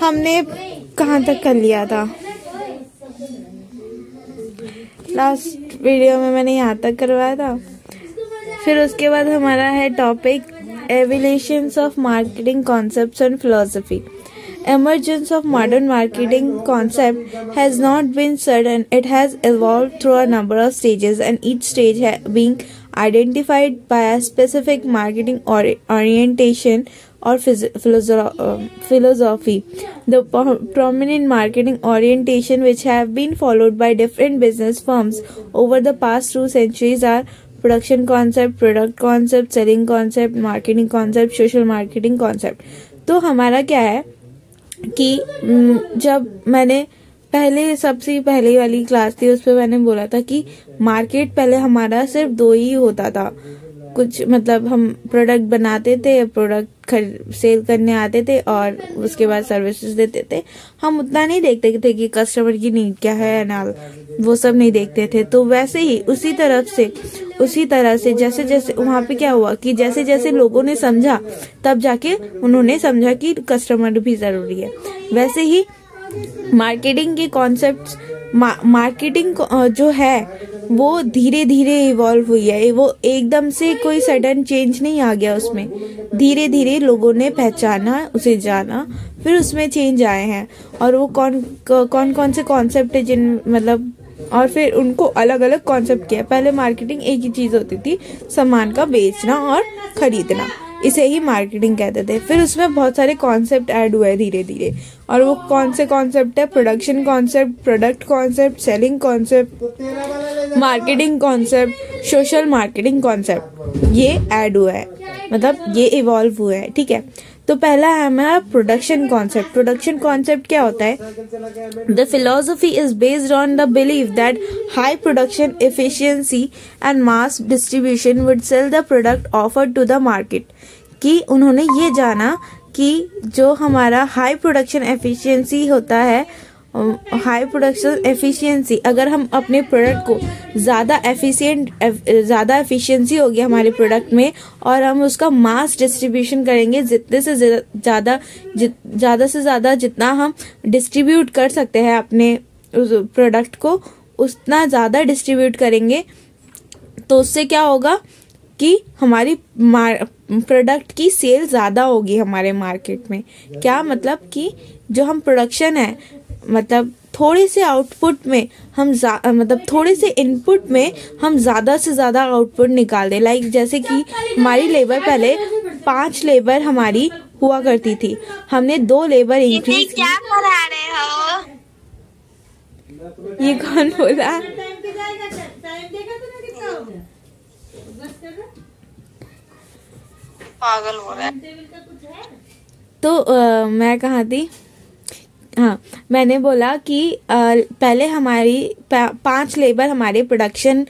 हमने कहाँ तक कर लिया था? लास्ट वीडियो में मैंने यहाँ तक करवाया था। फिर उसके बाद हमारा है topic evolutions of marketing concepts and philosophy. Emergence of modern marketing concept has not been sudden. It has evolved through a number of stages, and each stage being identified by a specific marketing orientation or philosophy. The prominent marketing orientation which have been followed by different business firms over the past 2 centuries are production concept, product concept, selling concept, marketing concept, social marketing concept. तो हमारा क्या है कि जब मैंने सबसे पहले वाली क्लास थी उस पर मैंने बोला था कि मार्केट पहले हमारा सिर्फ 2 ही होता था। कुछ मतलब हम प्रोडक्ट बनाते थे, प्रोडक्ट सेल करने आते थे और उसके बाद सर्विसेज देते थे। हम उतना नहीं देखते थे कि कस्टमर की नीड क्या है ना, वो सब नहीं देखते थे। तो वैसे ही उसी तरह से जैसे जैसे वहाँ पे क्या हुआ कि जैसे जैसे लोगों ने समझा तब जाके उन्होंने समझा कि कस्टमर भी जरूरी है। वैसे ही मार्केटिंग के कॉन्सेप्ट्स, मार्केटिंग जो है वो धीरे धीरे इवॉल्व हुई है। वो एकदम से कोई सडन चेंज नहीं आ गया उसमें। धीरे धीरे लोगों ने पहचाना, उसे जाना, फिर उसमें चेंज आए हैं। और वो कौन से कॉन्सेप्ट है जिन मतलब, और फिर उनको अलग अलग कॉन्सेप्ट किया। पहले मार्केटिंग एक ही चीज होती थी, सामान का बेचना और खरीदना, इसे ही मार्केटिंग कहते थे। फिर उसमें बहुत सारे कॉन्सेप्ट ऐड हुए धीरे धीरे। और वो कौन से कॉन्सेप्ट है? Production concept, product concept, selling concept, marketing concept, social marketing concept, ये ऐड हुआ है, मतलब ये इवॉल्व हुआ है। ठीक है, तो पहला है हमारा प्रोडक्शन कॉन्सेप्ट। प्रोडक्शन कॉन्सेप्ट क्या होता है? The philosophy is based on the belief that high production efficiency and mass distribution would sell the product offered to the market. कि उन्होंने ये जाना कि जो हमारा हाई प्रोडक्शन एफिशिएंसी होता है, हाई प्रोडक्शन एफिशिएंसी, अगर हम अपने प्रोडक्ट को ज़्यादा एफिशिएंसी होगी हमारे प्रोडक्ट में और हम उसका मास डिस्ट्रीब्यूशन करेंगे, जितने से ज़्यादा से ज़्यादा जितना हम डिस्ट्रीब्यूट कर सकते हैं अपने प्रोडक्ट को, उतना ज़्यादा डिस्ट्रीब्यूट करेंगे, तो उससे क्या होगा कि हमारी प्रोडक्ट की सेल ज़्यादा होगी हमारे मार्केट में। क्या मतलब कि जो हम प्रोडक्शन है, मतलब थोड़े से आउटपुट में हम मतलब थोड़े से इनपुट में हम ज़्यादा से ज़्यादा आउटपुट निकाल दें। लाइक जैसे कि हमारी लेबर पहले 5 लेबर हमारी हुआ करती थी, हमने 2 लेबर इंक्रीज। क्या करा रहे हो? ये कौन बोला? पागल हो रहा है। तो मैं कहाँ थी? हाँ, मैंने बोला कि पहले हमारी 5 लेबर हमारे प्रोडक्शन,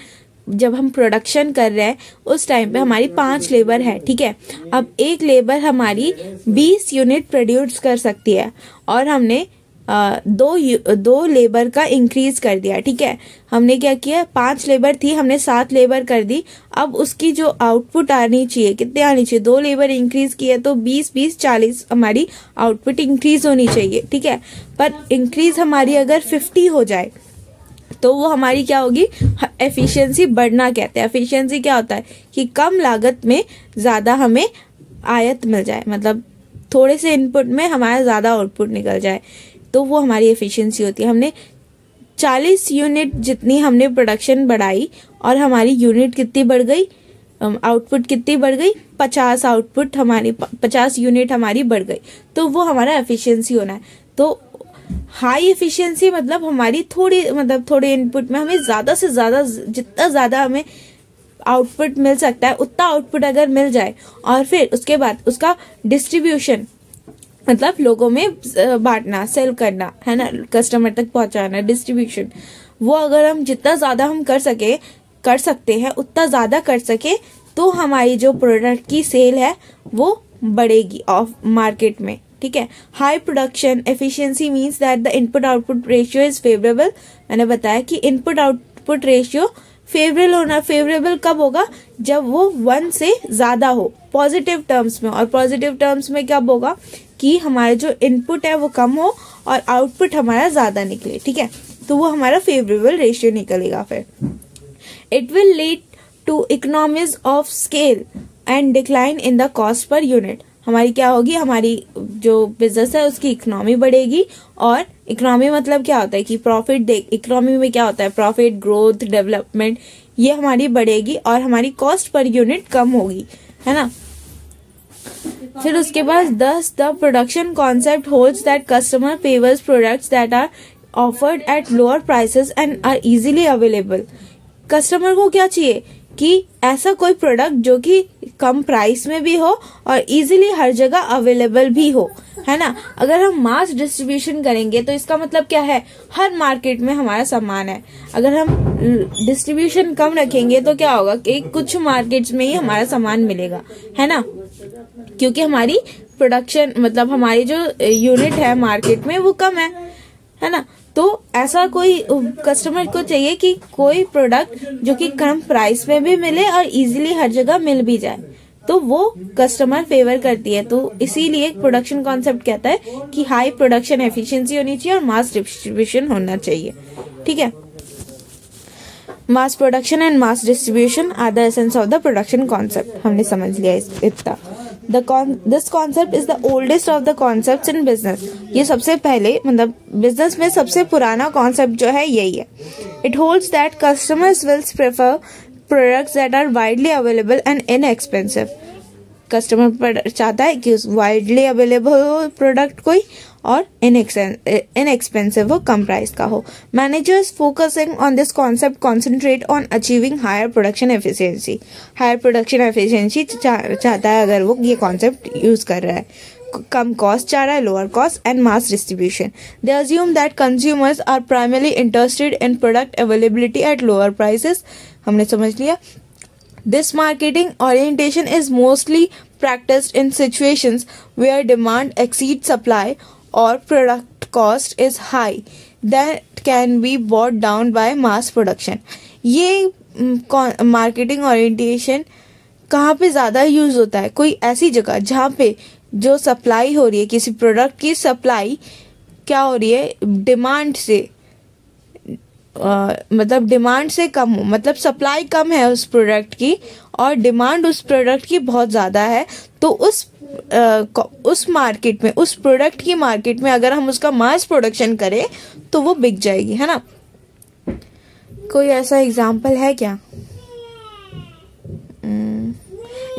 जब हम प्रोडक्शन कर रहे हैं उस टाइम पे हमारी 5 लेबर है। ठीक है, अब एक लेबर हमारी 20 यूनिट प्रोड्यूस कर सकती है और हमने 2 लेबर का इंक्रीज कर दिया। ठीक है, हमने क्या किया, 5 लेबर थी, हमने 7 लेबर कर दी। अब उसकी जो आउटपुट आनी चाहिए, कितने आनी चाहिए? 2 लेबर इंक्रीज किया तो 20 40 हमारी आउटपुट इंक्रीज होनी चाहिए। ठीक है, पर इंक्रीज हमारी अगर 50 हो जाए तो वो हमारी क्या होगी? एफिशिएंसी बढ़ना कहते हैं। एफिशिएंसी क्या होता है कि कम लागत में ज्यादा हमें आयत मिल जाए, मतलब थोड़े से इनपुट में हमारा ज्यादा आउटपुट निकल जाए, तो वो हमारी एफिशिएंसी होती है। हमने 40 यूनिट जितनी हमने प्रोडक्शन बढ़ाई और हमारी यूनिट कितनी बढ़ गई, आउटपुट कितनी बढ़ गई? 50 आउटपुट हमारी 50 यूनिट हमारी बढ़ गई, तो वो हमारा एफिशिएंसी होना है। तो हाई एफिशिएंसी मतलब हमारी थोड़े इनपुट में हमें ज्यादा से ज्यादा, जितना ज्यादा हमें आउटपुट मिल सकता है उतना आउटपुट अगर मिल जाए, और फिर उसके बाद उसका डिस्ट्रीब्यूशन, मतलब लोगों में बांटना, सेल करना है ना, कस्टमर तक पहुंचाना, डिस्ट्रीब्यूशन, वो अगर हम जितना ज्यादा हम कर सकते हैं उतना ज्यादा कर सके, तो हमारी जो प्रोडक्ट की सेल है वो बढ़ेगी ऑफ मार्केट में। ठीक है, high production efficiency means that the input output ratio is favourable. मैंने बताया कि इनपुट आउटपुट रेशियो फेवरेबल कब होगा? जब वो 1 से ज्यादा हो, पॉजिटिव टर्म्स में। और पॉजिटिव टर्म्स में कब होगा कि हमारा जो इनपुट है वो कम हो और आउटपुट हमारा ज़्यादा निकले, ठीक है, तो वो हमारा फेवरेबल रेशियो निकलेगा। फिर it will lead to economies of scale and decline in the cost per unit. हमारी क्या होगी, हमारी जो बिजनेस है उसकी इकोनॉमी बढ़ेगी, और इकोनॉमी मतलब क्या होता है कि प्रॉफिट, इकोनॉमी में क्या होता है, प्रॉफिट, ग्रोथ, डेवलपमेंट, ये हमारी बढ़ेगी और हमारी कॉस्ट पर यूनिट कम होगी, है ना। फिर उसके बाद the production concept holds that customer favours products that are offered at lower prices and are easily available. Customer को क्या चाहिए कि ऐसा कोई प्रोडक्ट जो कि कम प्राइस में भी हो और इजीली हर जगह अवेलेबल भी हो, है ना। अगर हम मास डिस्ट्रीब्यूशन करेंगे तो इसका मतलब क्या है, हर मार्केट में हमारा सामान है। अगर हम डिस्ट्रीब्यूशन कम रखेंगे तो क्या होगा कि कुछ मार्केट्स में ही हमारा सामान मिलेगा, है ना, क्योंकि हमारी प्रोडक्शन मतलब हमारी जो यूनिट है मार्केट में वो कम है ना। तो ऐसा कोई कस्टमर को चाहिए कि कोई प्रोडक्ट जो कि कम प्राइस में भी मिले और इजीली हर जगह मिल भी जाए, तो वो कस्टमर फेवर करती है। तो इसीलिए प्रोडक्शन कॉन्सेप्ट कहता है कि हाई प्रोडक्शन एफिशिएंसी होनी चाहिए और मास डिस्ट्रीब्यूशन होना चाहिए, ठीक है। Mass production and mass distribution are the essence of the production concept. हमने समझ लिया इतना। This concept is the oldest of the concepts in business. ये सबसे पहले मतलब बिजनेस में सबसे पुराना कॉन्सेप्ट जो है यही है। It holds that customers will prefer products that are widely available and inexpensive. Customer चाहता है कि उस वाइडली अवेलेबल हो प्रोडक्ट कोई और इनएक्सपेंसिव हो, कम प्राइस का हो। Managers focusing on this concept concentrate on achieving higher production efficiency. Higher production efficiency चाहता है अगर वो ये कॉन्सेप्ट यूज कर रहा है। कम कॉस्ट चाह रहा है, lower cost and mass distribution. They assume that consumers are primarily interested in product availability at lower prices. हमने समझ लिया। This marketing orientation is mostly practiced in situations where demand exceeds supply or product cost is high that can be brought down by mass production. ये marketing orientation कहाँ पे ज़्यादा use होता है, कोई ऐसी जगह जहाँ पे जो सप्लाई हो रही है, किसी प्रोडक्ट की सप्लाई क्या हो रही है, डिमांड से मतलब डिमांड से कम हो, मतलब सप्लाई कम है उस प्रोडक्ट की और डिमांड उस प्रोडक्ट की बहुत ज़्यादा है, तो उस मार्केट में, उस प्रोडक्ट की मार्केट में अगर हम उसका मास प्रोडक्शन करें तो वो बिक जाएगी, है ना। कोई ऐसा एग्जाम्पल है क्या?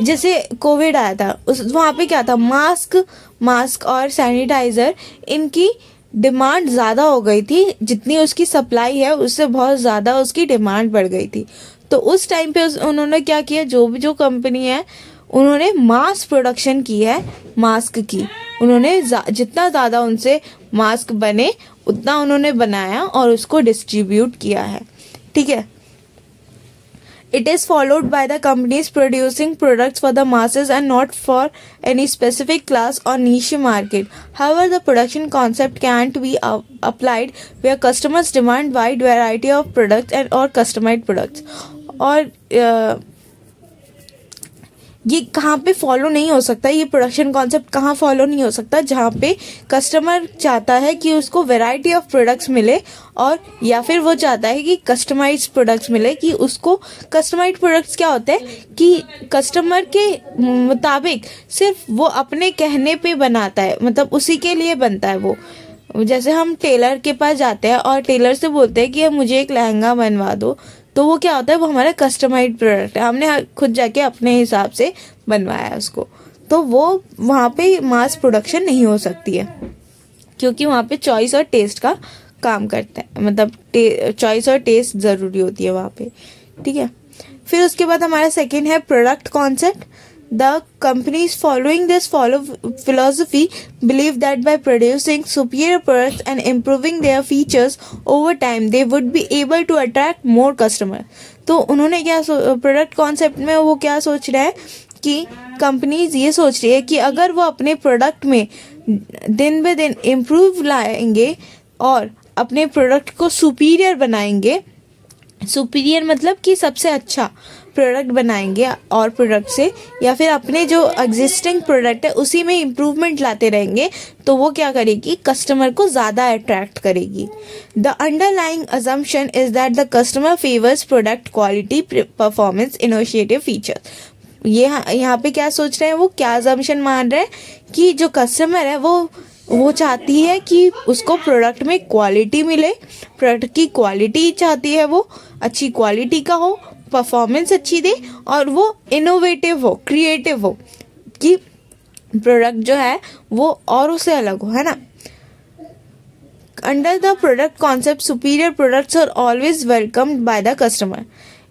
जैसे कोविड आया था, वहाँ पे क्या था, मास्क और सैनिटाइजर, इनकी डिमांड ज़्यादा हो गई थी, जितनी उसकी सप्लाई है उससे बहुत ज़्यादा उसकी डिमांड बढ़ गई थी। तो उस टाइम पे उन्होंने क्या किया, जो कंपनी है उन्होंने मास प्रोडक्शन की है मास्क की। उन्होंने जितना ज़्यादा उनसे मास्क बने उतना उन्होंने बनाया और उसको डिस्ट्रीब्यूट किया है, ठीक है। It is followed by the companies producing products for the masses and not for any specific class or niche market. However, the production concept can't be applied where customers demand wide variety of products and or customized products. और ये कहाँ पे follow नहीं हो सकता, ये production concept कहाँ follow नहीं हो सकता, जहाँ पे कस्टमर चाहता है कि उसको वैरायटी ऑफ प्रोडक्ट्स मिले, और या फिर वो चाहता है कि कस्टमाइज्ड प्रोडक्ट्स मिले। कि उसको कस्टमाइज्ड प्रोडक्ट्स क्या होते हैं कि कस्टमर के मुताबिक सिर्फ वो अपने कहने पे बनाता है, मतलब उसी के लिए बनता है वो। जैसे हम टेलर के पास जाते हैं और टेलर से बोलते हैं कि मुझे एक लहंगा बनवा दो, तो वो क्या होता है, वो हमारा कस्टमाइज्ड प्रोडक्ट है, हमने खुद जाके अपने हिसाब से बनवाया उसको। तो वो वहाँ पे मास प्रोडक्शन नहीं हो सकती है, क्योंकि वहाँ पे चॉइस और टेस्ट का काम करता है, मतलब चॉइस और टेस्ट ज़रूरी होती है वहाँ पे, ठीक है। फिर उसके बाद हमारा सेकेंड है product concept. The companies following this philosophy believe that by producing superior products and improving their features over time, they would be able to attract more customers. तो उन्होंने क्या प्रोडक्ट कॉन्सेप्ट में वो क्या सोच रहा है कि कंपनीज ये सोच रही है कि अगर वो अपने प्रोडक्ट में दिन ब दिन इम्प्रूव लाएंगे और अपने प्रोडक्ट को सुपीरियर बनाएंगे, सुपीरियर मतलब कि सबसे अच्छा प्रोडक्ट बनाएंगे और प्रोडक्ट से, या फिर अपने जो एग्जिस्टिंग प्रोडक्ट है उसी में इम्प्रूवमेंट लाते रहेंगे, तो वो क्या करेगी, कस्टमर को ज़्यादा अट्रैक्ट करेगी. The underlying assumption is that the customer favours product quality, performance, innovative features. ये यहाँ पे क्या सोच रहे हैं, वो क्या असम्पशन मान रहे हैं कि जो कस्टमर है वो चाहती है कि उसको प्रोडक्ट में क्वालिटी मिले, प्रोडक्ट की क्वालिटी चाहती है, वो अच्छी क्वालिटी का हो, परफॉर्मेंस अच्छी दे, और वो इनोवेटिव हो, क्रिएटिव हो, कि प्रोडक्ट जो है वो और उससे अलग हो, है ना. Under the product concept superior products are always welcomed by the customer.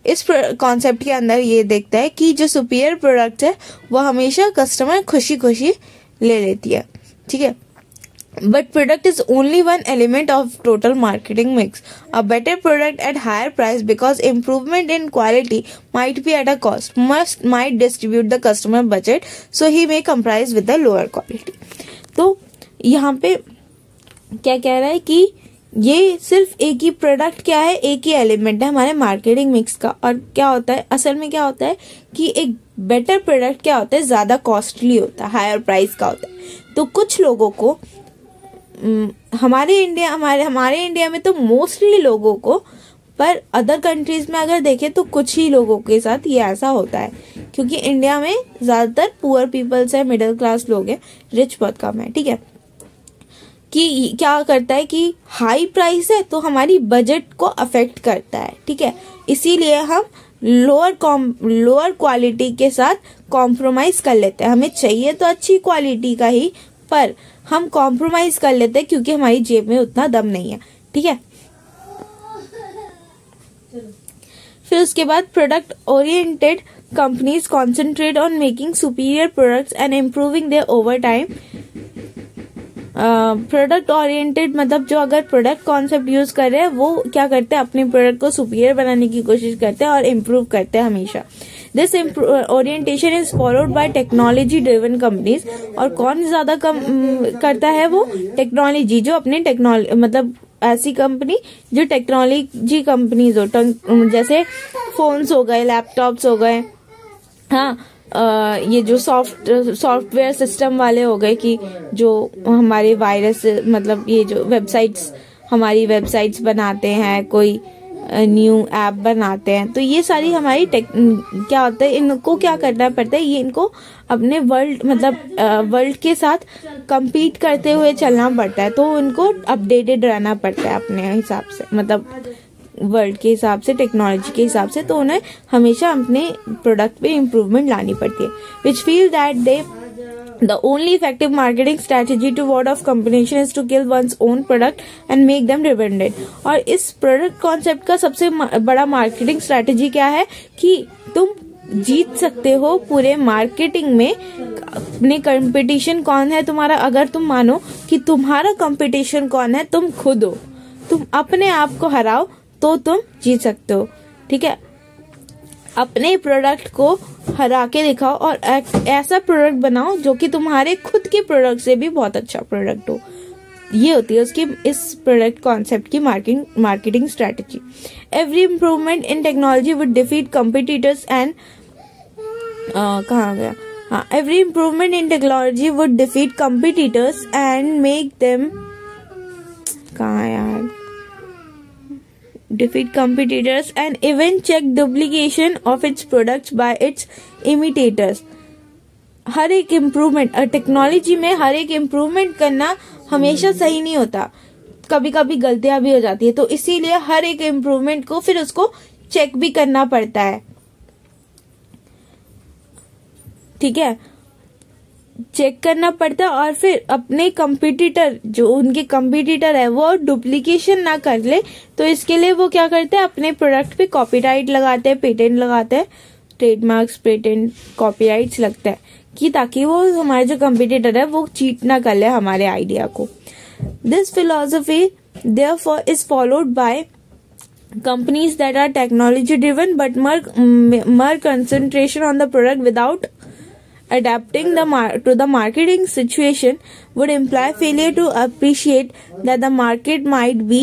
इस कॉन्सेप्ट के अंदर ये देखता है कि जो सुपीरियर प्रोडक्ट है वो हमेशा कस्टमर खुशी खुशी ले लेती है, ठीक है. But product is only one element of total marketing mix. A better product at higher price because improvement in quality might be at a cost might distribute the customer budget, so he may compromise with the lower quality. तो यहाँ पे क्या कह रहा है कि ये सिर्फ एक ही प्रोडक्ट क्या है, एक ही एलिमेंट है हमारे मार्केटिंग मिक्स का. और क्या होता है असल में, क्या होता है कि एक बेटर प्रोडक्ट क्या होता है, ज्यादा कॉस्टली होता है, हायर प्राइस का होता है. तो कुछ लोगों को हमारे इंडिया में तो मोस्टली लोगों को, पर अदर कंट्रीज में अगर देखें तो कुछ ही लोगों के साथ ये ऐसा होता है, क्योंकि इंडिया में ज्यादातर पुअर पीपल्स है, मिडिल क्लास लोग हैं, रिच बहुत कम है, ठीक है. कि क्या करता है कि हाई प्राइस है तो हमारी बजट को अफेक्ट करता है, ठीक है. इसीलिए हम लोअर क्वालिटी के साथ कॉम्प्रोमाइज कर लेते हैं. हमें चाहिए तो अच्छी क्वालिटी का ही, पर हम कॉम्प्रोमाइज कर लेते हैं क्योंकि हमारी जेब में उतना दम नहीं है, ठीक है. फिर उसके बाद product oriented companies concentrate on making superior products and improving there over time. Product oriented मतलब जो अगर प्रोडक्ट कॉन्सेप्ट यूज कर रहे हैं वो क्या करते हैं, अपने प्रोडक्ट को सुपीरियर बनाने की कोशिश करते हैं और इम्प्रूव करते हैं हमेशा. This orientation is followed by technology driven companies. और कौन ज्यादा करता है, वो टेक्नोलॉजी, जो अपने मतलब ऐसी कंपनी जो टेक्नोलॉजी कंपनीज हो, जैसे फोन्स हो गए, लैपटॉप्स हो गए, हाँ, ये जो सॉफ्टवेयर सिस्टम वाले हो गए कि जो हमारे वायरस मतलब ये जो हमारी वेबसाइट्स बनाते हैं, कोई न्यू ऐप बनाते हैं, तो ये सारी हमारी क्या होता है, इनको क्या करना पड़ता है, ये इनको अपने वर्ल्ड के साथ compete करते हुए चलना पड़ता है. तो उनको अपडेटेड रहना पड़ता है अपने हिसाब से, मतलब वर्ल्ड के हिसाब से, टेक्नोलॉजी के हिसाब से. तो उन्हें हमेशा अपने प्रोडक्ट पे इम्प्रूवमेंट लानी पड़ती है. Which feel that the only effective marketing strategy to ward off competition is to kill one's own product and make them redundant. और इस प्रोडक्ट कॉन्सेप्ट का सबसे बड़ा मार्केटिंग स्ट्रेटेजी क्या है कि तुम जीत सकते हो पूरे मार्केटिंग में. अपने कंपटीशन कौन है तुम्हारा, अगर तुम मानो कि तुम्हारा कंपटीशन कौन है, तुम खुद हो, तुम अपने आप को हराओ तो तुम जीत सकते हो, ठीक है. अपने प्रोडक्ट को हरा के दिखाओ और ऐसा प्रोडक्ट बनाओ जो कि तुम्हारे खुद के प्रोडक्ट से भी बहुत अच्छा प्रोडक्ट हो. ये होती है उसकी इस प्रोडक्ट कॉन्सेप्ट की marketing strategy. Every improvement in technology would defeat competitors and कहाँ गया, हाँ, every improvement in technology would defeat competitors and make them, कहाँ यार, defeat competitors and even check duplication of its products by its imitators. हर एक improvement technology में, हर एक improvement करना हमेशा सही नहीं होता, कभी कभी गलतियां भी हो जाती है. तो इसीलिए हर एक इम्प्रूवमेंट को फिर उसको चेक भी करना पड़ता है, ठीक है, चेक करना पड़ता है. और फिर अपने कंपटीटर, जो उनके कंपटीटर है, वो डुप्लीकेशन ना कर ले, तो इसके लिए वो क्या करते हैं, अपने प्रोडक्ट पे कॉपीराइट लगाते हैं, पेटेंट लगाते हैं, ट्रेडमार्क्स, पेटेंट, कॉपीराइट्स लगता है, कि ताकि वो हमारे जो कंपटीटर है वो चीट ना कर ले हमारे आइडिया को. This philosophy therefore is followed by companies that are technology driven but more concentration on the product without adapting to the marketing situation would imply failure to appreciate that the market might be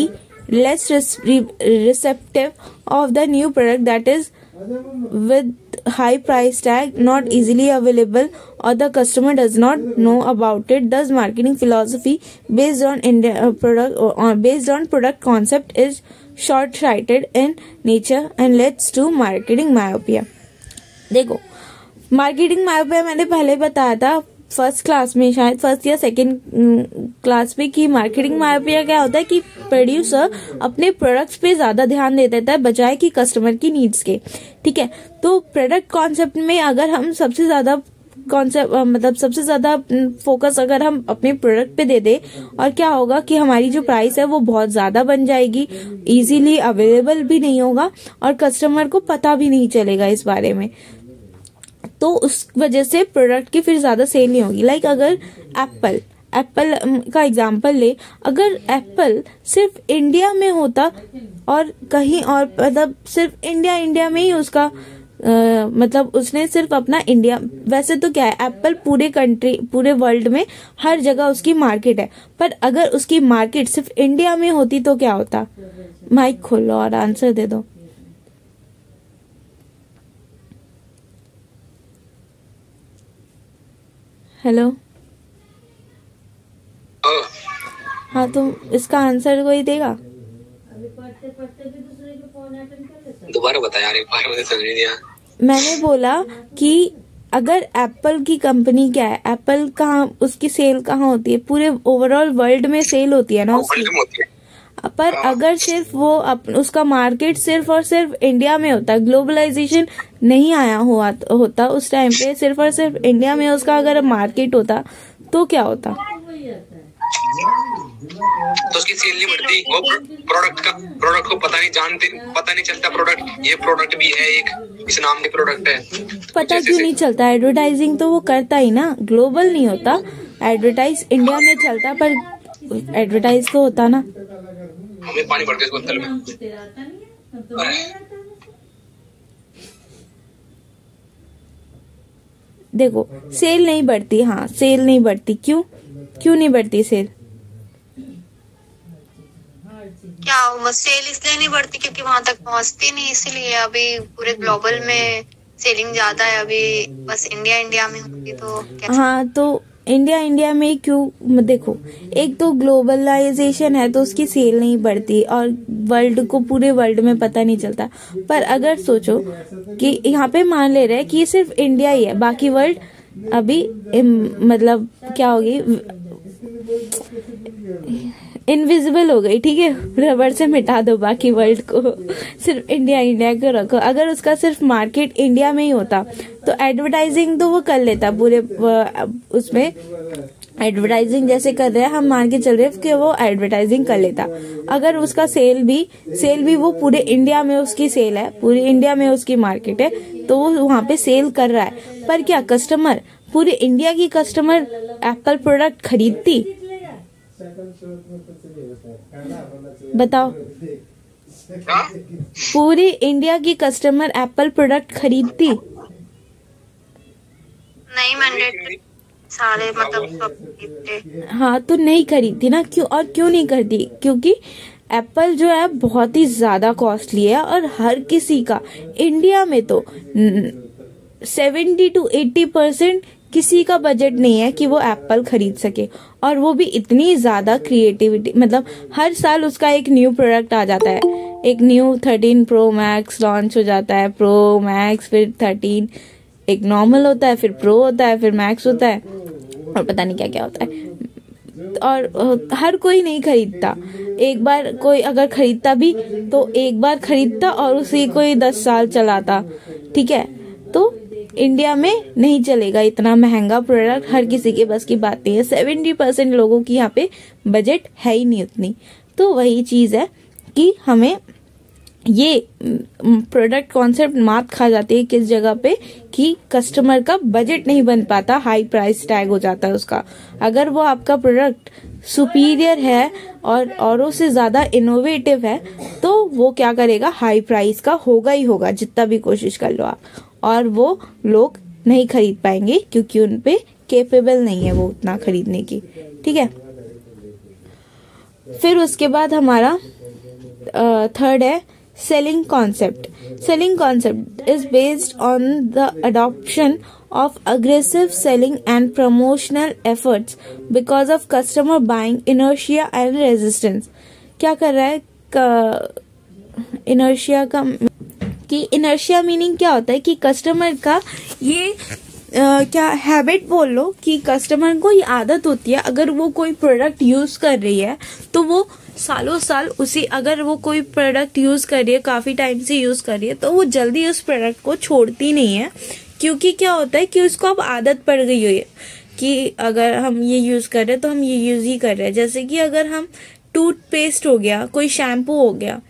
less receptive of the new product that is with high price tag, not easily available, or the customer does not know about it. Thus, marketing philosophy based on product concept is short-sighted in nature and leads to marketing myopia. देखो, marketing myopia मैंने पहले बताया था first class में, शायद first या second class में, कि मार्केटिंग मायोपिया क्या होता है कि प्रोड्यूसर अपने प्रोडक्ट्स पे ज्यादा ध्यान दे देता है बजाय कि कस्टमर की नीड्स के. ठीक है, तो प्रोडक्ट कॉन्सेप्ट में अगर हम सबसे ज्यादा फोकस अगर हम अपने प्रोडक्ट पे दे दे, और क्या होगा कि हमारी जो प्राइस है वो बहुत ज्यादा बन जाएगी, इजीली अवेलेबल भी नहीं होगा और कस्टमर को पता भी नहीं चलेगा इस बारे में. तो उस वजह से प्रोडक्ट की फिर ज्यादा सेल नहीं होगी. लाइक अगर एप्पल का एग्जांपल ले, अगर एप्पल सिर्फ इंडिया में होता और कहीं और, मतलब सिर्फ इंडिया में ही उसका मतलब उसने सिर्फ अपना इंडिया, वैसे तो क्या है, एप्पल पूरे वर्ल्ड में हर जगह उसकी मार्केट है, पर अगर उसकी मार्केट सिर्फ इंडिया में होती तो क्या होता? माइक खोलो और आंसर दे दो. हेलो, हाँ, तुम इसका आंसर कोई देगा? दोबारा बता यार, एक बार मुझे समझ नहीं आया. मैंने बोला कि अगर एप्पल की कंपनी क्या है, एप्पल कहाँ, उसकी सेल कहाँ होती है? पूरे ओवरऑल वर्ल्ड में सेल होती है ना उसकी. पर अगर सिर्फ वो उसका मार्केट सिर्फ और सिर्फ इंडिया में होता, ग्लोबलाइजेशन नहीं आया होता उस टाइम पे, सिर्फ और सिर्फ इंडिया में उसका अगर मार्केट होता तो क्या होता? तो उसकी सेल नहीं बढ़ती. वो प्रोडक्ट को पता नहीं चलता प्रोडक्ट, ये प्रोडक्ट भी है, एक इस नाम के प्रोडक्ट है. पता क्यों नहीं चलता? एडवर्टाइजिंग तो वो करता ही ना, ग्लोबल नहीं होता. एडवर्टाइज इंडिया में चलता पर एडवर्टाइज तो होता ना. हमें पानी भर के इस बोतल में. देखो, सेल नहीं बढ़ती. हाँ, सेल नहीं बढ़ती. क्यों नहीं बढ़ती सेल? क्या सेल इसलिए नहीं बढ़ती क्योंकि वहां तक पहुंचती नहीं, इसीलिए. अभी पूरे ग्लोबल में सेलिंग ज्यादा है, अभी बस इंडिया में होती तो क्या? हाँ, तो इंडिया में क्यों? देखो, एक तो ग्लोबलाइजेशन है तो उसकी सेल नहीं बढ़ती और वर्ल्ड को, पूरे वर्ल्ड में पता नहीं चलता. पर अगर सोचो कि यहाँ पे मान ले रहे हैं कि सिर्फ इंडिया ही है, बाकी वर्ल्ड अभी मतलब क्या होगी, इनविजिबल हो गई. ठीक है, रबर से मिटा दो बाकी वर्ल्ड को, सिर्फ इंडिया को रखो. अगर उसका सिर्फ मार्केट इंडिया में ही होता तो एडवर्टाइजिंग तो वो कर लेता पूरे उसमें. एडवर्टाइजिंग जैसे कर रहे हैं, हम मान के चल रहे हैं कि वो एडवर्टाइजिंग कर लेता. अगर उसका सेल भी वो पूरे इंडिया में उसकी सेल है, पूरे इंडिया में उसकी मार्केट है, तो वो वहां पे सेल कर रहा है. पर क्या कस्टमर, पूरे इंडिया की कस्टमर एप्पल प्रोडक्ट खरीदती? बताओ, पूरी इंडिया की कस्टमर एप्पल प्रोडक्ट खरीदती? नहीं, मैंडेटरी सारे मतलब. हाँ, तो नहीं खरीदती ना. क्यों नहीं करती? क्योंकि एप्पल जो है बहुत ही ज्यादा कॉस्टली है और हर किसी का, इंडिया में तो 70 to 80% किसी का बजट नहीं है कि वो एप्पल खरीद सके. और वो भी इतनी ज्यादा क्रिएटिविटी, मतलब हर साल उसका एक न्यू प्रोडक्ट आ जाता है. एक न्यू 13 प्रो मैक्स लॉन्च हो जाता है, प्रो मैक्स, फिर 13, एक नॉर्मल होता है, फिर प्रो होता है, फिर मैक्स होता है, और पता नहीं क्या क्या होता है. और हर कोई नहीं खरीदता. एक बार कोई अगर खरीदता भी तो एक बार खरीदता और उसी को ही 10 साल चलाता. ठीक है, तो इंडिया में नहीं चलेगा इतना महंगा प्रोडक्ट, हर किसी के बस की बात नहीं है. 70% लोगों की यहाँ पे बजट है ही नहीं उतनी. तो वही चीज है कि हमें ये प्रोडक्ट कॉन्सेप्ट मात खा जाती है किस जगह पे, कि कस्टमर का बजट नहीं बन पाता, हाई प्राइस टैग हो जाता है उसका. अगर वो आपका प्रोडक्ट सुपीरियर है और औरों से ज्यादा इनोवेटिव है तो वो क्या करेगा, हाई प्राइस का होगा ही होगा, जितना भी कोशिश कर लो आप. और वो लोग नहीं खरीद पाएंगे क्योंकि उनपे केपेबल नहीं है वो उतना खरीदने की. ठीक है, फिर उसके बाद हमारा थर्ड है Selling concept. Selling concept is based on the adoption of aggressive selling and promotional efforts because of customer buying inertia and resistance. क्या कर रहा है inertia का कि inertia मीनिंग क्या होता है कि कस्टमर का ये क्या हैबिट बोल लो कि कस्टमर को ये आदत होती है, अगर वो कोई प्रोडक्ट यूज कर रही है तो वो सालों साल उसी, अगर वो कोई प्रोडक्ट यूज कर रही है, काफी टाइम से यूज कर रही है, तो वो जल्दी उस प्रोडक्ट को छोड़ती नहीं है, क्योंकि क्या होता है कि उसको अब आदत पड़ गई हुई है कि अगर हम ये यूज कर रहे हैं तो हम ये यूज ही कर रहे हैं। जैसे कि अगर हम टूथपेस्ट हो गया, कोई शैम्पू हो गया,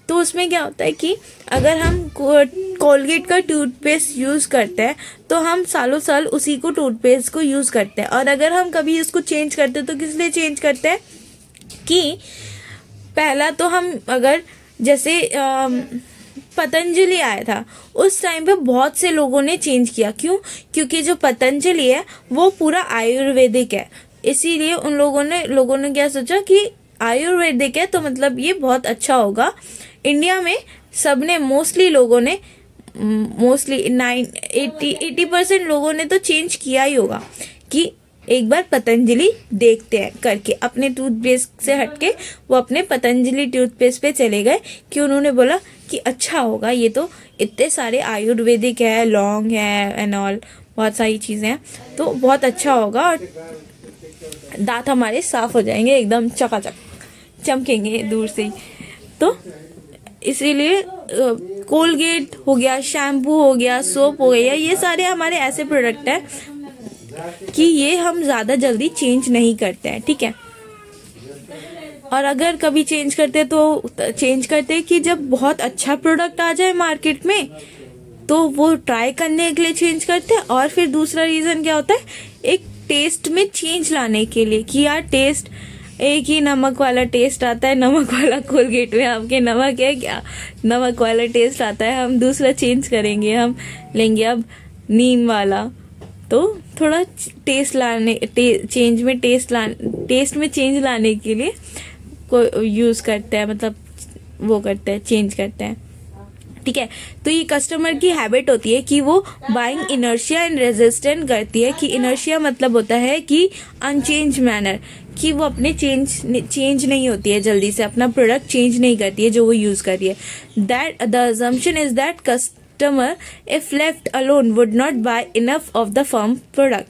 तो उसमें क्या होता है कि अगर हम कोलगेट का टूथपेस्ट यूज करते हैं तो हम सालों साल उसी को टूथपेस्ट को यूज करते हैं, और अगर हम कभी इसको चेंज करते हैं तो किस लिए चेंज करते हैं कि पहला तो हम अगर जैसे पतंजलि आया था उस टाइम पे बहुत से लोगों ने चेंज किया। क्यों? क्योंकि जो पतंजलि है वो पूरा आयुर्वेदिक है, इसीलिए उन लोगों ने क्या सोचा कि आयुर्वेदिक है तो मतलब ये बहुत अच्छा होगा। इंडिया में सबने मोस्टली 80% लोगों ने तो चेंज किया ही होगा कि एक बार पतंजलि देखते हैं करके, अपने टूथपेस्ट से हटके वो अपने पतंजलि टूथपेस्ट पे चले गए कि उन्होंने बोला कि अच्छा होगा, ये तो इतने सारे आयुर्वेदिक है, लौंग है एंड ऑल, बहुत सारी चीजें हैं, तो बहुत अच्छा होगा और दांत हमारे साफ हो जाएंगे, एकदम चकाचक चमकेंगे दूर से ही। तो इसीलिए कोलगेट हो गया, शैम्पू हो गया, सोप हो गया, ये सारे हमारे ऐसे प्रोडक्ट हैं कि ये हम ज्यादा जल्दी चेंज नहीं करते हैं, ठीक है। और अगर कभी चेंज करते हैं तो चेंज करते हैं कि जब बहुत अच्छा प्रोडक्ट आ जाए मार्केट में तो वो ट्राई करने के लिए चेंज करते हैं। और फिर दूसरा रीजन क्या होता है, एक टेस्ट में चेंज लाने के लिए कि यार टेस्ट, एक ही नमक वाला टेस्ट आता है, नमक वाला कोलगेट में आपके नमक है क्या, नमक वाला टेस्ट आता है, हम दूसरा चेंज करेंगे, हम लेंगे अब नीम वाला। तो थोड़ा टेस्ट में चेंज लाने के लिए को यूज करते हैं, मतलब वो करते हैं, चेंज करते हैं, ठीक है। तो ये कस्टमर की हैबिट होती है कि वो बाइंग इनर्शिया एंड रेजिस्टेंट करती है, कि इनर्शिया मतलब होता है कि अनचेंज मैनर, कि वो अपने चेंज नहीं होती है, जल्दी से अपना प्रोडक्ट चेंज नहीं करती है जो वो यूज कर रही है। That the assumption is that customer if left alone would not buy enough of the firm product.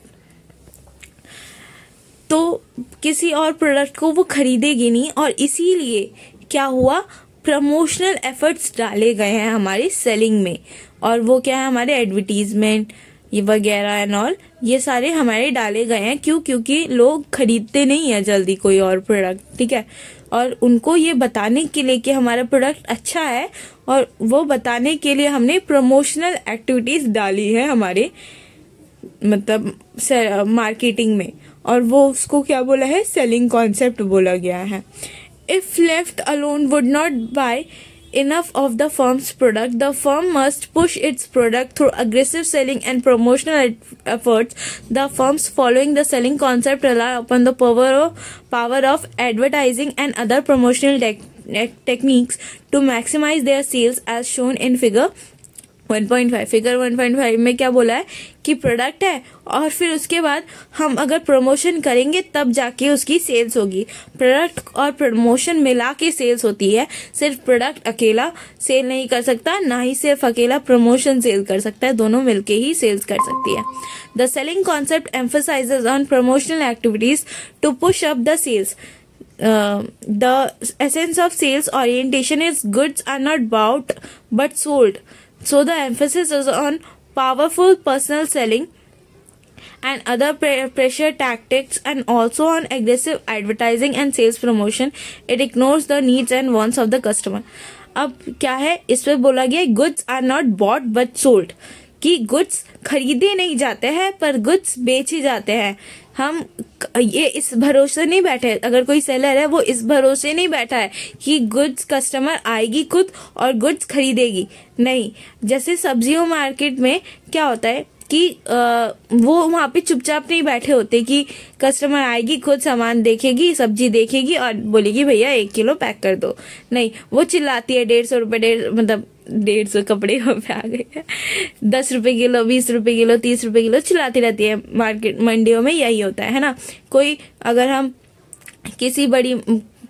तो किसी और प्रोडक्ट को वो खरीदेगी नहीं, और इसीलिए क्या हुआ, प्रमोशनल एफर्ट्स डाले गए हैं हमारी सेलिंग में। और वो क्या है, हमारे एडवर्टीजमेंट ये वगैरह एंड ऑल, ये सारे हमारे डाले गए हैं। क्यों? क्योंकि लोग खरीदते नहीं है जल्दी कोई और प्रोडक्ट, ठीक है। और उनको ये बताने के लिए कि हमारा प्रोडक्ट अच्छा है, और वो बताने के लिए हमने प्रमोशनल एक्टिविटीज डाली है हमारे मतलब मार्केटिंग में, और वो उसको क्या बोला है, सेलिंग कॉन्सेप्ट बोला गया है। If left alone would not buy enough of the firm's product, the firm must push its product through aggressive selling and promotional efforts. The firms following the selling concept rely upon the power of advertising and other promotional techniques to maximize their sales as shown in figure 1.5। Figure 1.5 में क्या बोला है कि product है और फिर उसके बाद हम अगर प्रमोशन करेंगे तब जाके उसकी सेल्स होगी। प्रोडक्ट और प्रमोशन मिला के सेल्स होती है, सिर्फ प्रोडक्ट अकेला सेल नहीं कर सकता, ना ही सिर्फ अकेला प्रमोशन सेल कर सकता है, दोनों मिलके ही सेल्स कर सकती है। The selling concept emphasizes on promotional activities to push up the sales. The essence of sales orientation is goods are not bought but sold. So the emphasis is on powerful personal selling and other pressure tactics, and also on aggressive advertising and sales promotion. It ignores the needs and wants of the customer. अब क्या है, इस पे बोला गया goods are not bought but sold, कि goods खरीदे नहीं जाते हैं पर गुड्स बेचे जाते हैं। हम ये इस भरोसे नहीं बैठे, अगर कोई सेलर है वो इस भरोसे नहीं बैठा है कि गुड्स कस्टमर आएगी खुद और गुड्स खरीदेगी, नहीं। जैसे सब्जियों मार्केट में क्या होता है, कि वो वहां पे चुपचाप नहीं बैठे होते कि कस्टमर आएगी, खुद सामान देखेगी, सब्जी देखेगी और बोलेगी भैया 1 किलो पैक कर दो। नहीं, वो चिल्लाती है 150 रुपए, मतलब 150 कपड़े पे आ गए हैं, 10 रुपए किलो, 20 रुपए किलो, 30 रुपए किलो चिल्लाती रहती है। मार्केट मंडियों में यही होता है ना। कोई अगर हम किसी बड़ी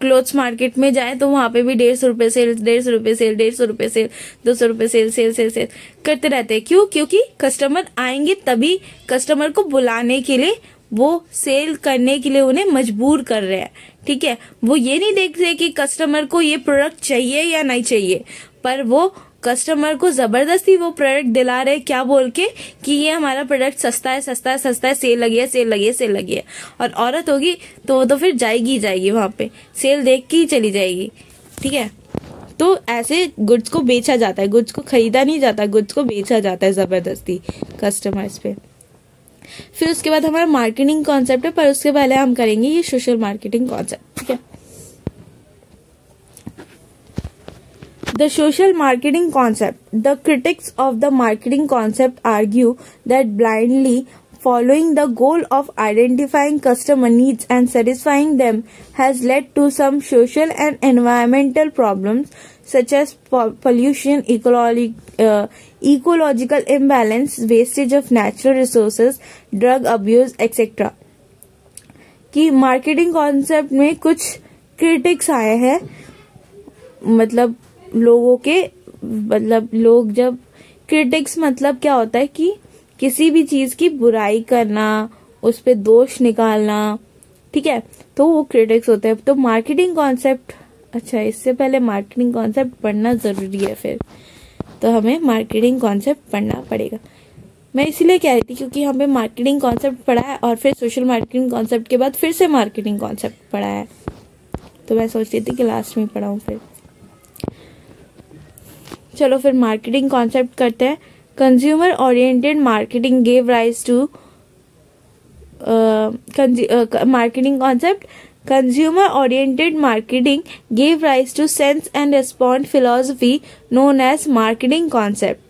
क्लोथ्स मार्केट में जाए तो वहां पे भी 150 रुपए सेल, 150 रुपए सेल, 150 रुपए सेल, 200 रुपए सेल, सेल सेल सेल करते रहते हैं। क्यों? क्योंकि कस्टमर आएंगे, तभी कस्टमर को बुलाने के लिए वो सेल करने के लिए उन्हें मजबूर कर रहे हैं। ठीक है, वो ये नहीं देख रहे कि कस्टमर को ये प्रोडक्ट चाहिए या नहीं चाहिए, पर वो कस्टमर को जबरदस्ती वो प्रोडक्ट दिला रहे, क्या बोल के कि ये हमारा प्रोडक्ट सस्ता है, सस्ता है, सस्ता है, सेल लगी है, सेल लगी है, सेल लगी है। और औरत होगी तो वो तो फिर जाएगी जाएगी वहां पे, सेल देख के ही चली जाएगी। ठीक है, तो ऐसे गुड्स को बेचा जाता है, गुड्स को खरीदा नहीं जाता, गुड्स को बेचा जाता है जबरदस्ती कस्टमर्स पे। फिर उसके बाद हमारा मार्केटिंग कॉन्सेप्ट है, पर उसके पहले हम करेंगे ये सोशल मार्केटिंग कॉन्सेप्ट। ठीक है, the social marketing concept. The critics of the marketing concept argue that blindly following the goal of identifying customer needs and satisfying them has led to some social and environmental problems such as pollution, ecological imbalance, wastage of natural resources, drug abuse, etc. कि marketing concept में कुछ critics आए हैं, मतलब लोगों के, मतलब लोग जब क्रिटिक्स, मतलब क्या होता है कि किसी भी चीज की बुराई करना, उस पे दोष निकालना, ठीक है, तो वो क्रिटिक्स होते हैं। तो मार्केटिंग कॉन्सेप्ट, अच्छा इससे पहले मार्केटिंग कॉन्सेप्ट पढ़ना जरूरी है, फिर तो हमें मार्केटिंग कॉन्सेप्ट पढ़ना पड़ेगा। मैं इसीलिए कह रही थी क्योंकि हमें मार्केटिंग कॉन्सेप्ट पढ़ा है और फिर सोशल मार्केटिंग कॉन्सेप्ट के बाद फिर से मार्केटिंग कॉन्सेप्ट पढ़ा है, तो मैं सोच रही थी कि लास्ट में पढ़ाऊं। फिर चलो फिर मार्केटिंग कॉन्सेप्ट करते हैं। Consumer oriented marketing gave rise to marketing concept. Consumer oriented marketing gave rise to sense and respond philosophy known as marketing concept.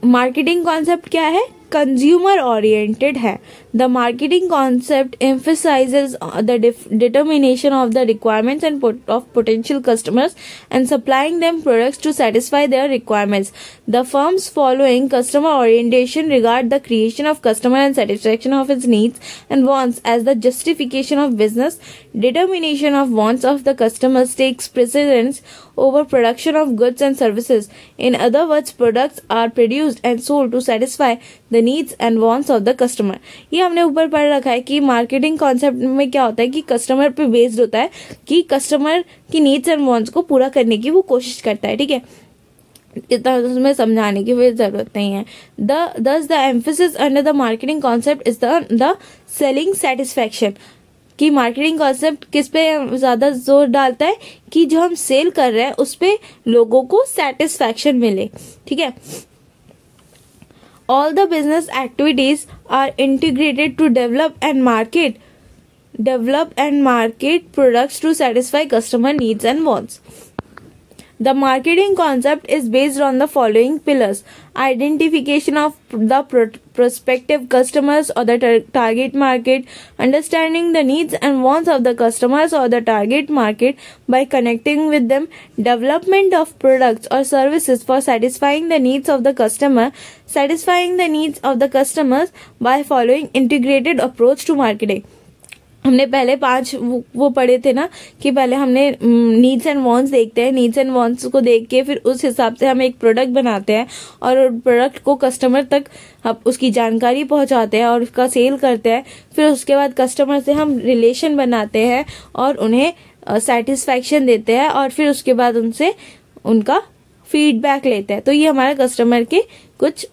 Marketing concept क्या है? कंज्यूमर ओरिएंटेड है। The marketing concept emphasizes the determination of the requirements and of potential customers and supplying them products to satisfy their requirements. The firms following customer orientation regard the creation of customer and satisfaction of its needs and wants as the justification of business. Determination of wants of the customers takes precedence over production of goods and services. In other words, products are produced and sold to satisfy the needs and wants of the customer. ये हमने ऊपर पढ़ रखा है कि marketing concept में क्या होता है कि कस्टमर पे बेस्ड होता है, कि कस्टमर की नीड्स एंड वांट्स को पूरा करने की वो कोशिश करता है। ठीक है, इतना उसमें समझाने की कोई जरूरत नहीं है। thus the emphasis under the marketing concept is the selling satisfaction। कि मार्केटिंग कॉन्सेप्ट किस पे ज्यादा जोर डालता है कि जो हम सेल कर रहे हैं उस पे लोगों को सेटिस्फैक्शन मिले। ठीक है, all the business activities are integrated to develop and market products to satisfy customer needs and wants. The marketing concept is based on the following pillars: identification of the prospective customers or the target market, understanding the needs and wants of the customers or the target market by connecting with them, development of products or services for satisfying the needs of the customer, satisfying the needs of the customers by following integrated approach to marketing. हमने पहले 5 वो पढ़े थे ना कि पहले हमने needs and wants देखते हैं, नीड्स एंड वांट्स को देख के फिर उस हिसाब से हम एक प्रोडक्ट बनाते हैं और प्रोडक्ट को कस्टमर तक उसकी जानकारी पहुंचाते हैं और उसका सेल करते हैं। फिर उसके बाद कस्टमर से हम रिलेशन बनाते हैं और उन्हें सेटिस्फैक्शन देते हैं और फिर उसके बाद उनसे उनका फीडबैक लेते हैं। तो ये हमारे कस्टमर के कुछ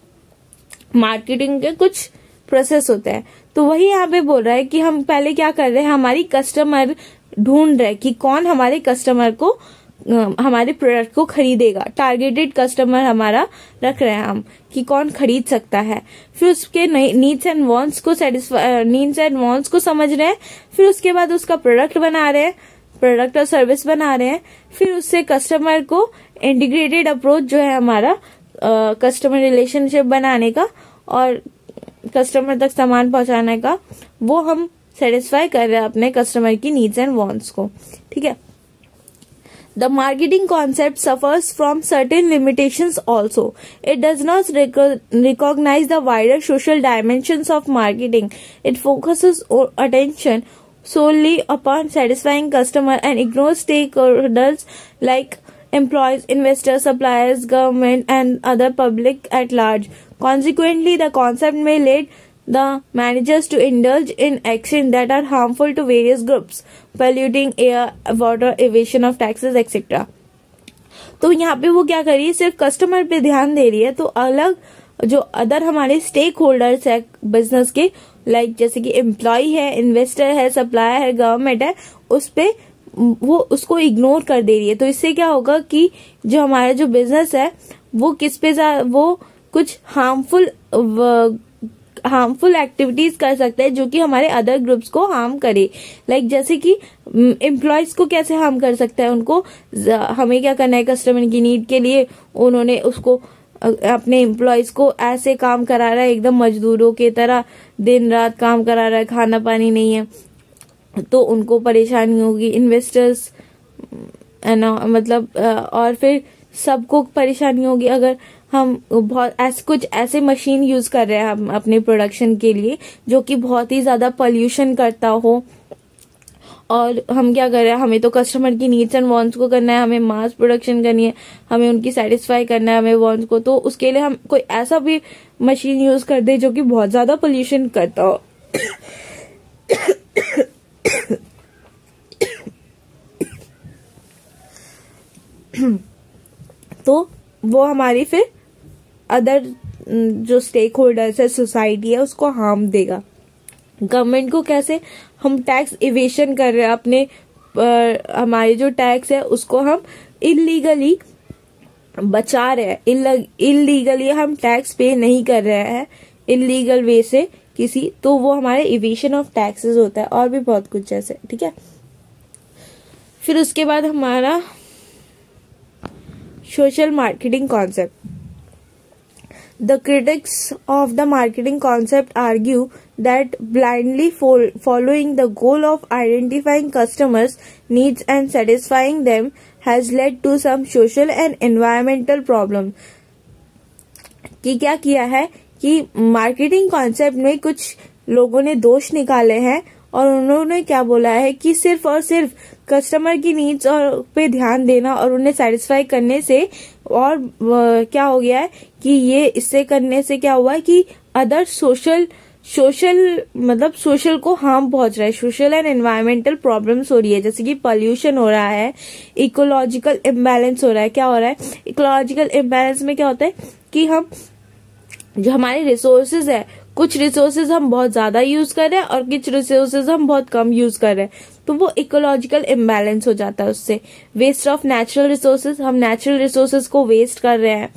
मार्केटिंग के कुछ प्रोसेस होते हैं। तो वही यहाँ पे बोल रहा है कि हम पहले क्या कर रहे हैं, हमारी कस्टमर ढूंढ रहे कि कौन हमारे कस्टमर को हमारे प्रोडक्ट को खरीदेगा। टारगेटेड कस्टमर हमारा रख रहे हैं हम कि कौन खरीद सकता है। फिर उसके नीड्स एंड वांट्स को समझ रहे हैं। फिर उसके बाद उसका प्रोडक्ट बना रहे हैं, प्रोडक्ट और सर्विस बना रहे हैं। फिर उससे कस्टमर को इंटीग्रेटेड अप्रोच जो है हमारा कस्टमर रिलेशनशिप बनाने का और कस्टमर तक सामान पहुंचाने का, वो हम सेटिस्फाई कर रहे हैं अपने कस्टमर की नीड्स एंड वांट्स को, ठीक है। The marketing concept suffers from certain limitations also. It does not recognize the wider social dimensions of marketing. It focuses attention solely upon satisfying customer and ignores stakeholders like employees, investors, suppliers, government, and other public at large. Consequently, the concept may lead the managers to indulge in actions that are harmful to various groups, polluting air, water, evasion of taxes, etc. तो यहाँ पे वो क्या कर रही है, सिर्फ customer पे ध्यान दे रही है, तो अलग जो अदर हमारे स्टेक होल्डर्स है बिजनेस के, लाइक जैसे कि एम्प्लॉय है, इन्वेस्टर है, सप्लायर है, गवर्नमेंट है, उस पे वो उसको इग्नोर कर दे रही है। तो इससे क्या होगा कि जो हमारा जो बिजनेस है वो किस पे वो कुछ हार्मफुल एक्टिविटीज कर सकते हैं जो कि हमारे अदर ग्रुप्स को हार्म करे। लाइक जैसे कि एम्प्लॉयज को कैसे हार्म कर सकता है, उनको हमें क्या करना है, कस्टमर की नीड के लिए उन्होंने उसको अपने एम्प्लॉयज को ऐसे काम करा रहा है एकदम मजदूरों की तरह, दिन रात काम करा रहा है, खाना पानी नहीं है, तो उनको परेशानी होगी। इन्वेस्टर्स मतलब और फिर सबको परेशानी होगी अगर हम बहुत कुछ ऐसे मशीन यूज कर रहे हैं हम अपने प्रोडक्शन के लिए जो कि बहुत ही ज्यादा पोल्यूशन करता हो, और हम क्या कर रहे हैं, हमें तो कस्टमर की नीड्स एंड वांट्स को करना है, हमें मास प्रोडक्शन करनी है, हमें उनकी सेटिस्फाई करना है, हमें वांट्स को, तो उसके लिए हम कोई ऐसा भी मशीन यूज कर दे जो कि बहुत ज्यादा पोल्यूशन करता हो। तो वो हमारी फिर अदर जो स्टेक होल्डर्स है, सोसाइटी है, उसको हार्म देगा। गवर्नमेंट को कैसे हम टैक्स इवेशन कर रहे हैं, अपने हमारे जो टैक्स है उसको हम इलीगली बचा रहे हैं, इलीगली हम टैक्स पे नहीं कर रहे हैं इलीगल वे से किसी, तो वो हमारे इवेशन ऑफ टैक्सेस होता है, और भी बहुत कुछ ऐसे, ठीक है। फिर उसके बाद हमारा social marketing concept. The critics of the marketing concept argue that blindly following the goal of identifying customers' needs and satisfying them has led to some social and environmental problems. कि क्या किया है कि मार्केटिंग कॉन्सेप्ट में कुछ लोगों ने दोष निकाले हैं और उन्होंने क्या बोला है कि सिर्फ और सिर्फ कस्टमर की नीड्स और पे ध्यान देना और उन्हें सेटिस्फाई करने से, और क्या हो गया है कि ये इससे करने से क्या हुआ है कि अदर सोशल मतलब सोशल को हार्म पहुंच रहा है, सोशल एंड एनवायरमेंटल प्रॉब्लम्स हो रही है, जैसे कि पॉल्यूशन हो रहा है, इकोलॉजिकल इम्बैलेंस हो रहा है। क्या हो रहा है इकोलॉजिकल इम्बैलेंस में, क्या होता है कि हम जो हमारे रिसोर्सेज है, कुछ रिसोर्सेज हम बहुत ज्यादा यूज कर रहे हैं और कुछ रिसोर्सेज हम बहुत कम यूज कर रहे हैं, तो वो इकोलॉजिकल इम्बैलेंस हो जाता है। उससे वेस्ट ऑफ नेचुरल रिसोर्सेज, हम नेचुरल रिसोर्सेज को वेस्ट कर रहे हैं,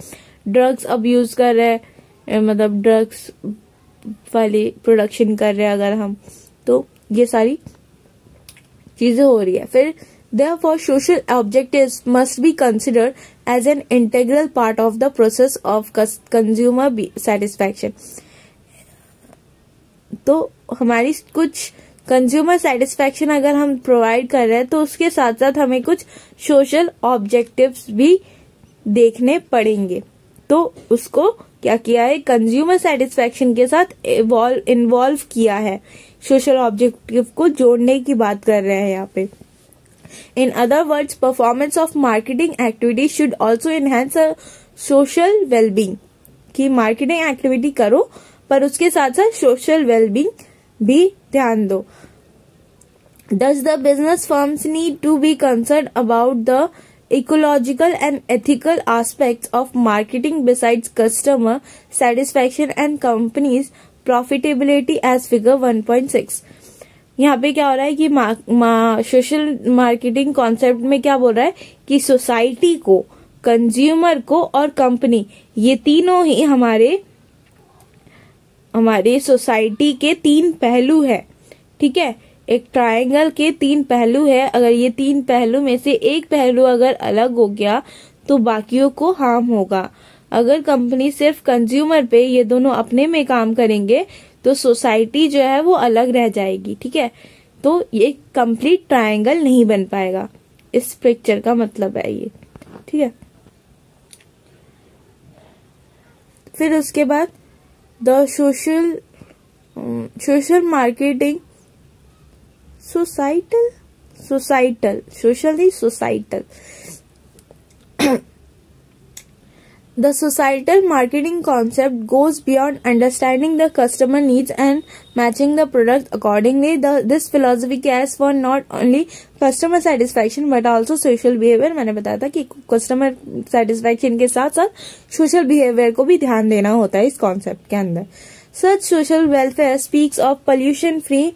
ड्रग्स अब यूज कर रहे हैं, मतलब ड्रग्स वाली प्रोडक्शन कर रहे हैं अगर हम, तो ये सारी चीजें हो रही है। फिर therefore social objectives must be considered as an integral part of the process of consumer satisfaction. तो हमारी कुछ कंज्यूमर सेटिस्फैक्शन अगर हम प्रोवाइड कर रहे हैं तो उसके साथ साथ हमें कुछ सोशल ऑब्जेक्टिव्स भी देखने पड़ेंगे। तो उसको क्या किया है, कंज्यूमर सेटिस्फैक्शन के साथ इन्वॉल्व किया है, सोशल ऑब्जेक्टिव को जोड़ने की बात कर रहे हैं यहाँ पे। In other words, performance of marketing activity should also enhance a social well-being. कि मार्केटिंग एक्टिविटी करो पर उसके साथ साथ सोशल वेलबींग भी ध्यान दो। Does the business firms need to be concerned about the ecological and ethical aspects of marketing besides customer satisfaction and companies profitability as figure 1.6? यहाँ पे क्या हो रहा है कि सोशल मार्केटिंग कॉन्सेप्ट में क्या बोल रहा है कि सोसाइटी को, कंज्यूमर को और कंपनी, ये तीनों ही हमारे सोसाइटी के तीन पहलू है, ठीक है। एक ट्रायंगल के तीन पहलू है, अगर ये तीन पहलू में से एक पहलू अगर अलग हो गया तो बाकियों को हार्म होगा। अगर कंपनी सिर्फ कंज्यूमर पे ये दोनों अपने में काम करेंगे तो सोसाइटी जो है वो अलग रह जाएगी, ठीक है। तो ये कंप्लीट ट्रायंगल नहीं बन पाएगा, इस पिक्चर का मतलब है ये, ठीक है। फिर उसके बाद the social marketing societal The societal marketing concept goes beyond understanding the customer needs and matching the product accordingly. This philosophy cares for not only customer satisfaction but also social behavior. मैंने बताया था कि customer satisfaction के साथ साथ social behavior को भी ध्यान देना होता है इस concept के अंदर. Such social welfare speaks of pollution-free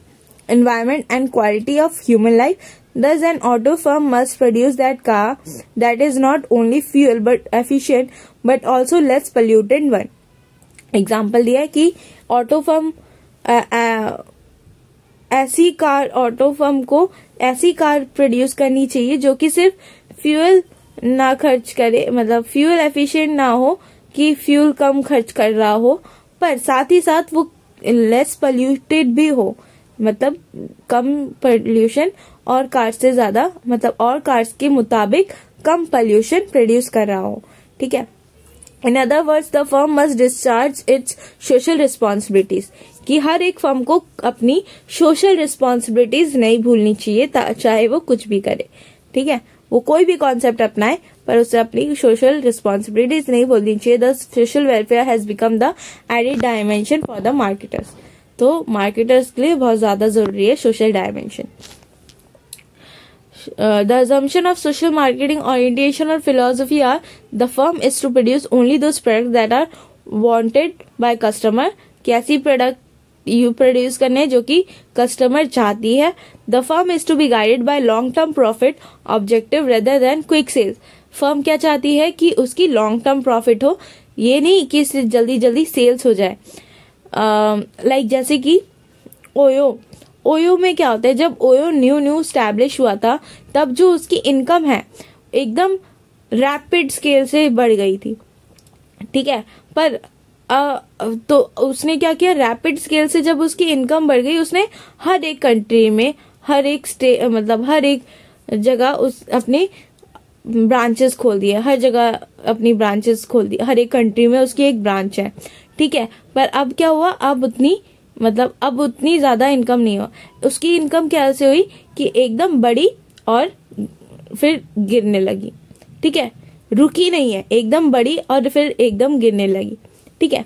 environment and quality of human life. Thus, an auto firm must produce that car that is not only fuel but efficient but also less polluted one. Example दिया है कि auto firm auto firm को ऐसी car produce करनी चाहिए जो कि सिर्फ फ्यूल ना खर्च करे, मतलब फ्यूल एफिशिएंट ना हो कि फ्यूल कम खर्च कर रहा हो, पर साथ ही साथ वो लेस पोल्यूटेड भी हो, मतलब कम पोल्यूशन और कार से ज्यादा, मतलब और कार्स के मुताबिक कम पोल्यूशन प्रोड्यूस कर रहा हो, ठीक है। In other words the firm must discharge its social responsibilities, कि हर एक फर्म को अपनी सोशल रिस्पॉन्सिबिलिटीज नहीं भूलनी चाहिए, चाहे वो कुछ भी करे, ठीक है। वो कोई भी कॉन्सेप्ट अपनाए पर उसे अपनी सोशल रिस्पॉन्सिबिलिटीज नहीं भूलनी चाहिए। The social welfare has become the added dimension for the marketers. तो मार्केटर्स के लिए बहुत ज्यादा जरूरी है social dimension. The assumption of social marketing orientation or philosophy are the firm is to produce only those products that are wanted by customer, कि ऐसी product you produce करने जो कि कस्टमर चाहती है। The firm is to be guided by long term profit objective rather than quick sales. Firm क्या चाहती है कि उसकी लॉन्ग टर्म प्रॉफिट हो, ये नहीं कि जल्दी जल्दी सेल्स हो जाए। लाइक जैसे कि ओयो में क्या होता है, जब ओयो न्यू स्टैब्लिश हुआ था तब जो उसकी इनकम है एकदम रैपिड स्केल से बढ़ गई थी, ठीक है। पर तो उसने क्या किया, रैपिड स्केल से जब उसकी इनकम बढ़ गई उसने हर एक कंट्री में हर एक जगह उस अपने ब्रांचेस खोल दिए, हर जगह अपनी ब्रांचेस खोल दी, हर एक कंट्री में उसकी एक ब्रांच है, ठीक है। पर अब क्या हुआ, अब उतनी ज्यादा इनकम नहीं हुआ। उसकी इनकम कैसे हुई कि एकदम बढ़ी और फिर गिरने लगी, ठीक है, रुकी नहीं है, एकदम बढ़ी और फिर एकदम गिरने लगी, ठीक है।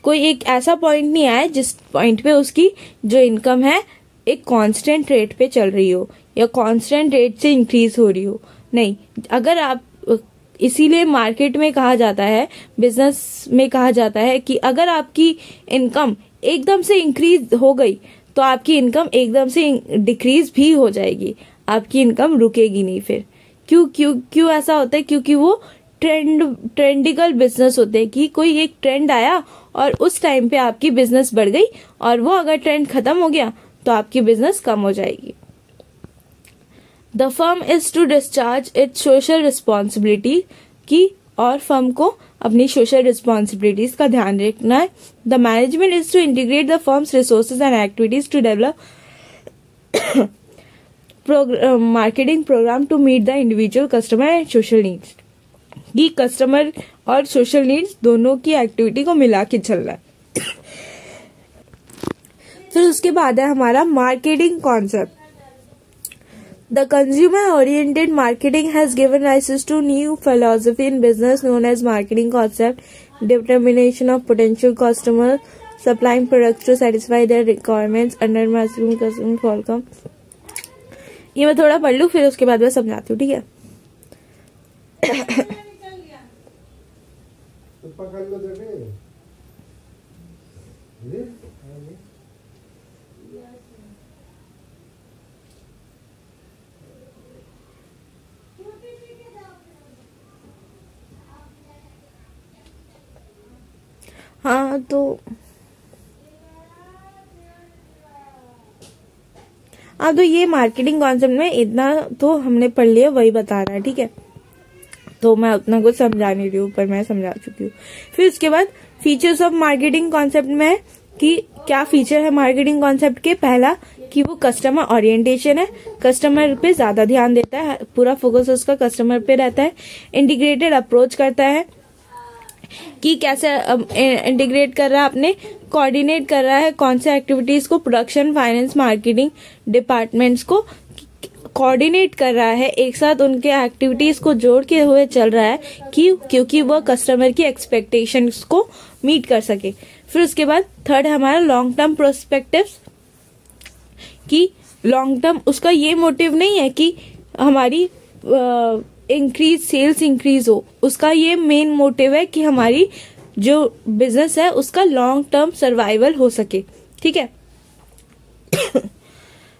कोई एक ऐसा पॉइंट नहीं आया जिस पॉइंट पे उसकी जो इनकम है एक कांस्टेंट रेट पे चल रही हो या कांस्टेंट रेट से इंक्रीज हो रही हो, नहीं। अगर आप, इसीलिए मार्केट में कहा जाता है, बिजनेस में कहा जाता है कि अगर आपकी इनकम एकदम से इंक्रीज हो गई तो आपकी इनकम एकदम से डिक्रीज भी हो जाएगी, आपकी इनकम रुकेगी नहीं फिर। क्यों ऐसा होता है, क्योंकि वो ट्रेंडिकल बिजनेस होते हैं कि कोई एक ट्रेंड आया और उस टाइम पे आपकी बिजनेस बढ़ गई और वो अगर ट्रेंड खत्म हो गया तो आपकी बिजनेस कम हो जाएगी। The firm is to discharge its social responsibility, की और फर्म को अपनी सोशल रिस्पॉन्सिबिलिटीज का ध्यान रखना है। The management is to integrate the firm's resources and activities to develop marketing program to meet the individual customer and social needs, कि customer और सोशल नीड्स दोनों की एक्टिविटी को मिला के चल रहा है। फिर उसके बाद है हमारा marketing concept. The consumer-oriented marketing has given rise to new philosophy in business known as marketing concept, determination of potential customers, supplying products to satisfy their requirements under maximum customer outcome। ये मैं थोड़ा पढ़ लूँ फिर उसके बाद मैं समझाती हूँ, ठीक है। हाँ तो ये मार्केटिंग कॉन्सेप्ट में इतना तो हमने पढ़ लिया, वही बता रहा है, ठीक है। तो मैं उतना कुछ समझा नहीं रही हूँ, पर मैं समझा चुकी हूँ। फिर उसके बाद फीचर्स ऑफ मार्केटिंग कॉन्सेप्ट में है कि क्या फीचर है मार्केटिंग कॉन्सेप्ट के। पहला कि वो कस्टमर ओरिएंटेशन है, कस्टमर पे ज्यादा ध्यान देता है, पूरा फोकस उसका कस्टमर पे रहता है। इंटीग्रेटेड अप्रोच करता है कि कैसे इंटीग्रेट कर रहा है, अपने कोऑर्डिनेट कर रहा है कौन से एक्टिविटीज को, प्रोडक्शन, फाइनेंस, मार्केटिंग डिपार्टमेंट्स को कोऑर्डिनेट कर रहा है, एक साथ उनके एक्टिविटीज को जोड़ के हुए चल रहा है क्योंकि वह कस्टमर की एक्सपेक्टेशंस को मीट कर सके। फिर उसके बाद थर्ड है हमारा लॉन्ग टर्म प्रोस्पेक्टिव्स, कि लॉन्ग टर्म उसका ये मोटिव नहीं है कि हमारी सेल्स इंक्रीज हो, उसका ये मेन मोटिव है कि हमारी जो बिजनेस है उसका लॉन्ग टर्म सर्वाइवल हो सके। ठीक है।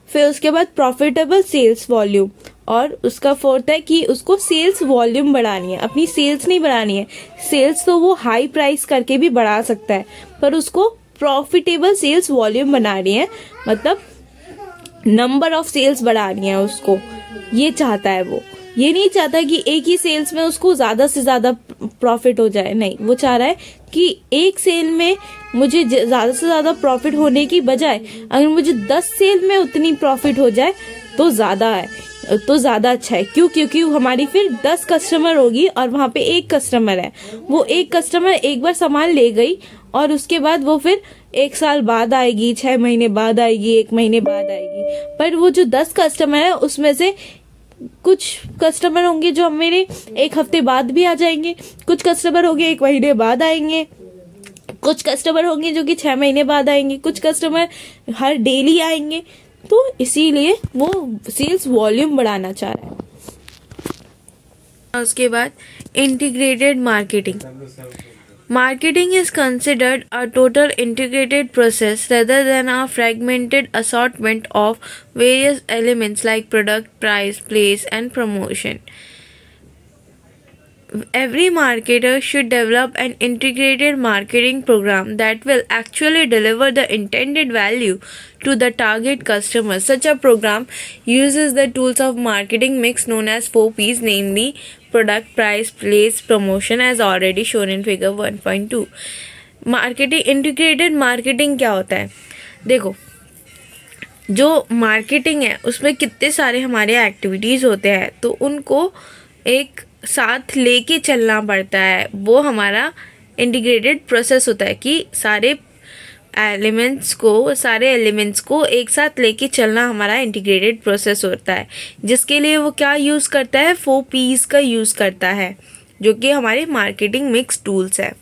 फिर उसके बाद प्रॉफिटेबल सेल्स वॉल्यूम, और उसका फोर्थ है कि उसको सेल्स वॉल्यूम बढ़ानी है, अपनी सेल्स नहीं बढ़ानी है। सेल्स तो वो हाई प्राइस करके भी बढ़ा सकता है, पर उसको प्रॉफिटेबल सेल्स वॉल्यूम बनानी है, मतलब नंबर ऑफ सेल्स बढ़ानी है उसको, ये चाहता है वो। ये नहीं चाहता कि एक ही सेल्स में उसको ज्यादा से ज्यादा प्रॉफिट हो जाए, नहीं, वो चाह रहा है कि एक सेल में मुझे ज्यादा से ज्यादा प्रॉफिट होने की बजाय अगर मुझे 10 सेल में उतनी प्रॉफिट हो जाए तो ज्यादा अच्छा है। क्यों? क्योंकि हमारी फिर 10 कस्टमर होगी और वहां पे एक कस्टमर है, वो एक कस्टमर एक बार सामान ले गई और उसके बाद वो फिर 1 साल बाद आएगी, 6 महीने बाद आएगी, 1 महीने बाद आएगी। पर वो जो 10 कस्टमर है उसमें से कुछ कस्टमर होंगे जो मेरे 1 हफ्ते बाद भी आ जाएंगे, कुछ कस्टमर होंगे 1 महीने बाद आएंगे, कुछ कस्टमर होंगे जो कि 6 महीने बाद आएंगे, कुछ कस्टमर हर डेली आएंगे। तो इसीलिए वो सेल्स वॉल्यूम बढ़ाना चाह रहा है। उसके बाद integrated marketing. Marketing is considered a total integrated process rather than a fragmented assortment of various elements like product, price, place, and promotion. Every marketer should develop an integrated marketing program that will actually deliver the intended value to the target customer. Such a program uses the tools of marketing mix known as 4Ps, namely product, price, place, promotion, as already shown in figure 1.2. Marketing, integrated marketing क्या होता है? देखो, जो marketing है उसमें कितने सारे हमारे एक्टिविटीज़ होते हैं, तो उनको एक साथ लेके चलना पड़ता है। वो हमारा इंटीग्रेटेड प्रोसेस होता है कि सारे एलिमेंट्स को एक साथ लेके चलना हमारा इंटीग्रेटेड प्रोसेस होता है, जिसके लिए वो क्या यूज़ करता है? 4Ps का यूज़ करता है, जो कि हमारे मार्केटिंग मिक्स टूल्स है।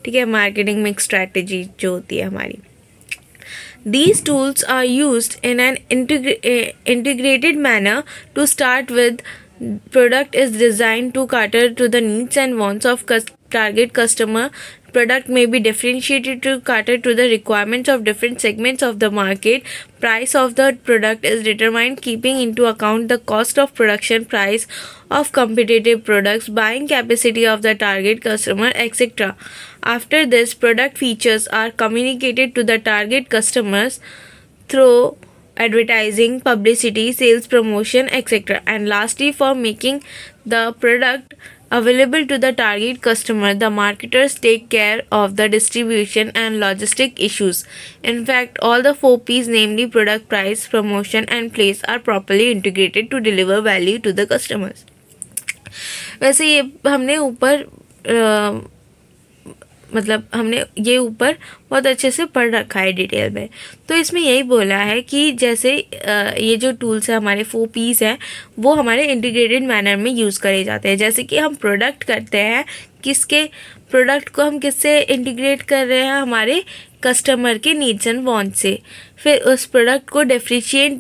ठीक है, मार्केटिंग मिक्स स्ट्रैटेजी जो होती है हमारी। These tools are used in an integrated manner. To start with, product is designed to cater to the needs and wants of target customer. Product may be differentiated to cater to the requirements of different segments of the market. Price of the product is determined keeping into account the cost of production, price of competitive products, buying capacity of the target customer, etc. After this, product features are communicated to the target customers through advertising, publicity, sales promotion, etc. And lastly, for making the product available to the target customer, the marketers take care of the distribution and logistic issues. In fact, all the 4Ps, namely product, price, promotion, and place, are properly integrated to deliver value to the customers. वैसे ये हमने ऊपर बहुत अच्छे से पढ़ रखा है डिटेल में। तो इसमें यही बोला है कि जैसे ये जो टूल्स है हमारे 4Ps हैं, वो हमारे इंटीग्रेटेड मैनर में यूज़ करे जाते हैं। जैसे कि हम प्रोडक्ट करते हैं, प्रोडक्ट को हम किससे इंटीग्रेट कर रहे हैं? हमारे कस्टमर के नीड्स एंड वांट से। फिर उस प्रोडक्ट को डिफ्रेंशिएट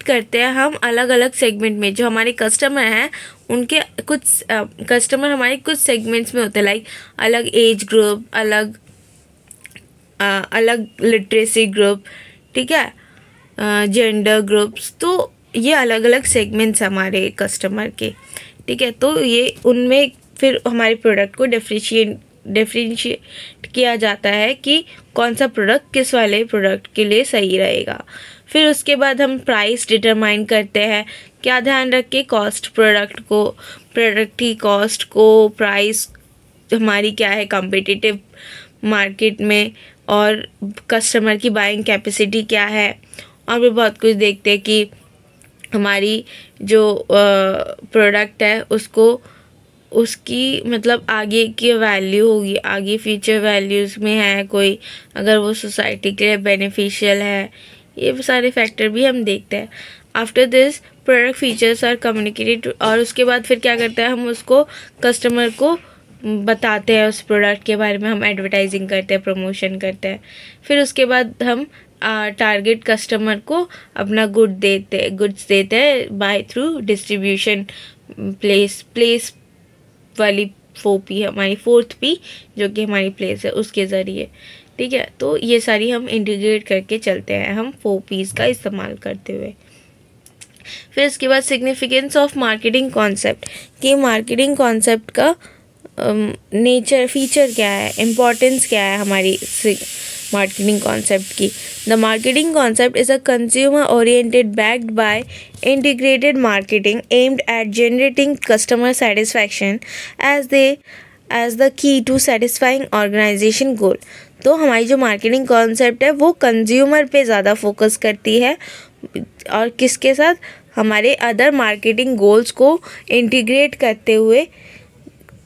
करते हैं हम अलग अलग सेगमेंट में। जो हमारे कस्टमर हैं उनके कुछ कस्टमर हमारे कुछ सेगमेंट्स में होते हैं, लाइक अलग एज ग्रुप, अलग लिटरेसी ग्रुप, ठीक है, जेंडर ग्रुप्स। तो ये अलग अलग सेगमेंट्स हमारे कस्टमर के, ठीक है। तो ये उनमें फिर हमारे प्रोडक्ट को डिफरेंशिएट किया जाता है कि कौन सा प्रोडक्ट किस वाले प्रोडक्ट के लिए सही रहेगा। फिर उसके बाद हम प्राइस डिटरमाइन करते हैं क्या ध्यान रख के, कॉस्ट, प्रोडक्ट की कॉस्ट को, प्राइस हमारी क्या है कॉम्पिटिटिव मार्केट में, और कस्टमर की बाइंग कैपेसिटी क्या है, और भी बहुत कुछ देखते हैं कि हमारी जो प्रोडक्ट है उसकी मतलब आगे की वैल्यू होगी, आगे फ्यूचर वैल्यूज़ में है कोई, अगर वो सोसाइटी के लिए बेनिफिशियल है, ये सारे फैक्टर भी हम देखते हैं। After this product features are communicated, और उसके बाद फिर क्या करते हैं, हम उसको कस्टमर को बताते हैं, उस प्रोडक्ट के बारे में हम एडवर्टाइजिंग करते हैं, प्रमोशन करते हैं। फिर उसके बाद हम टारगेट कस्टमर को अपना गुड्स देते हैं बाय थ्रू डिस्ट्रीब्यूशन, प्लेस वाली 4P हमारी 4th P जो कि हमारी प्लेस है उसके ज़रिए। ठीक है, तो ये सारी हम इंटीग्रेट करके चलते हैं हम 4Ps का इस्तेमाल करते हुए। फिर इसके बाद सिग्निफिकेंस ऑफ मार्केटिंग कॉन्सेप्ट, कि मार्केटिंग कॉन्सेप्ट का नेचर, फीचर क्या है, इम्पोर्टेंस क्या है हमारी मार्केटिंग कॉन्सेप्ट की। The marketing concept is a consumer oriented backed by integrated marketing aimed at generating customer satisfaction as the key to satisfying organization goal। तो हमारी जो मार्केटिंग कॉन्सेप्ट है वो कंज्यूमर पे ज़्यादा फोकस करती है, और किसके साथ, हमारे अदर मार्केटिंग गोल्स को इंटीग्रेट करते हुए,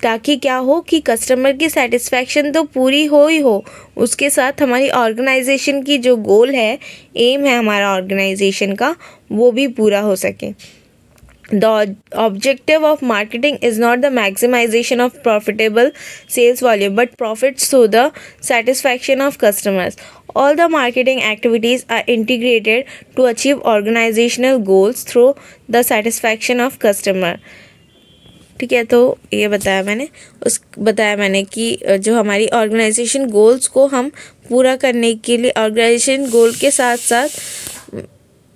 ताकि क्या हो कि कस्टमर की सेटिस्फैक्शन तो पूरी हो ही हो, उसके साथ हमारी ऑर्गेनाइजेशन की जो गोल है, एम है हमारा ऑर्गेनाइजेशन का, वो भी पूरा हो सके। The objective of marketing is not the maximization of profitable sales volume, but profits through the satisfaction of customers. All the marketing activities are integrated to achieve organizational goals through the satisfaction of customer। ठीक है, तो ये बताया मैंने कि जो हमारी organisation goals को हम पूरा करने के लिए, ऑर्गेनाइजेशन गोल के साथ साथ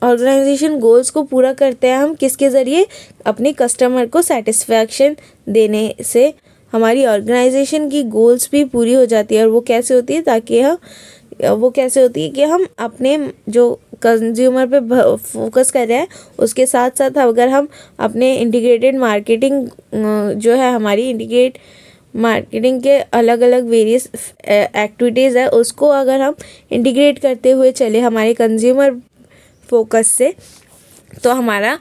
ऑर्गेनाइजेशन गोल्स को पूरा करते हैं हम किसके ज़रिए, अपने कस्टमर को सेटिस्फैक्शन देने से हमारी ऑर्गेनाइजेशन की गोल्स भी पूरी हो जाती है। और वो कैसे होती है, कि हम अपने जो कंज्यूमर पे फोकस कर रहे हैं उसके साथ साथ अगर हम अपने इंटीग्रेटेड मार्केटिंग जो है, हमारी इंटीग्रेट मार्केटिंग के अलग अलग वेरियस एक्टिविटीज़ है, उसको अगर हम इंटीग्रेट करते हुए चले हमारे कंज्यूमर फोकस से, तो हमारा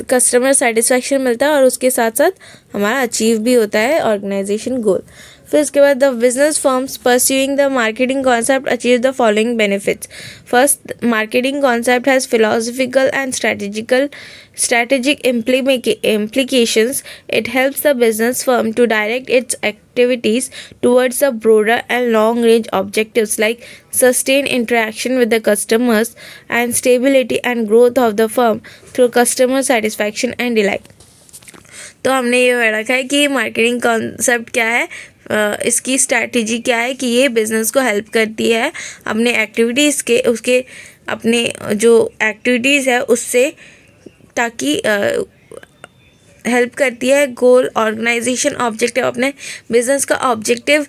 कस्टमर सेटिस्फैक्शन मिलता है और उसके साथ साथ हमारा अचीव भी होता है ऑर्गेनाइजेशन गोल। फिर इसके बाद the business firms pursuing the marketing concept achieve the following benefits. First, marketing concept has philosophical and strategic implications. It helps the business firm to direct its activities towards the broader and long-range objectives like sustained interaction with the customers and stability and growth of the firm through customer satisfaction and delight। तो हमने ये रखा है कि marketing concept क्या है, इसकी strategy क्या है, कि ये बिज़नेस को हेल्प करती है अपने एक्टिविटीज़ के, उसके अपने जो एक्टिविटीज़ है उससे, ताकि हेल्प करती है गोल, ऑर्गेनाइजेशन ऑब्जेक्टिव, अपने बिजनेस का ऑब्जेक्टिव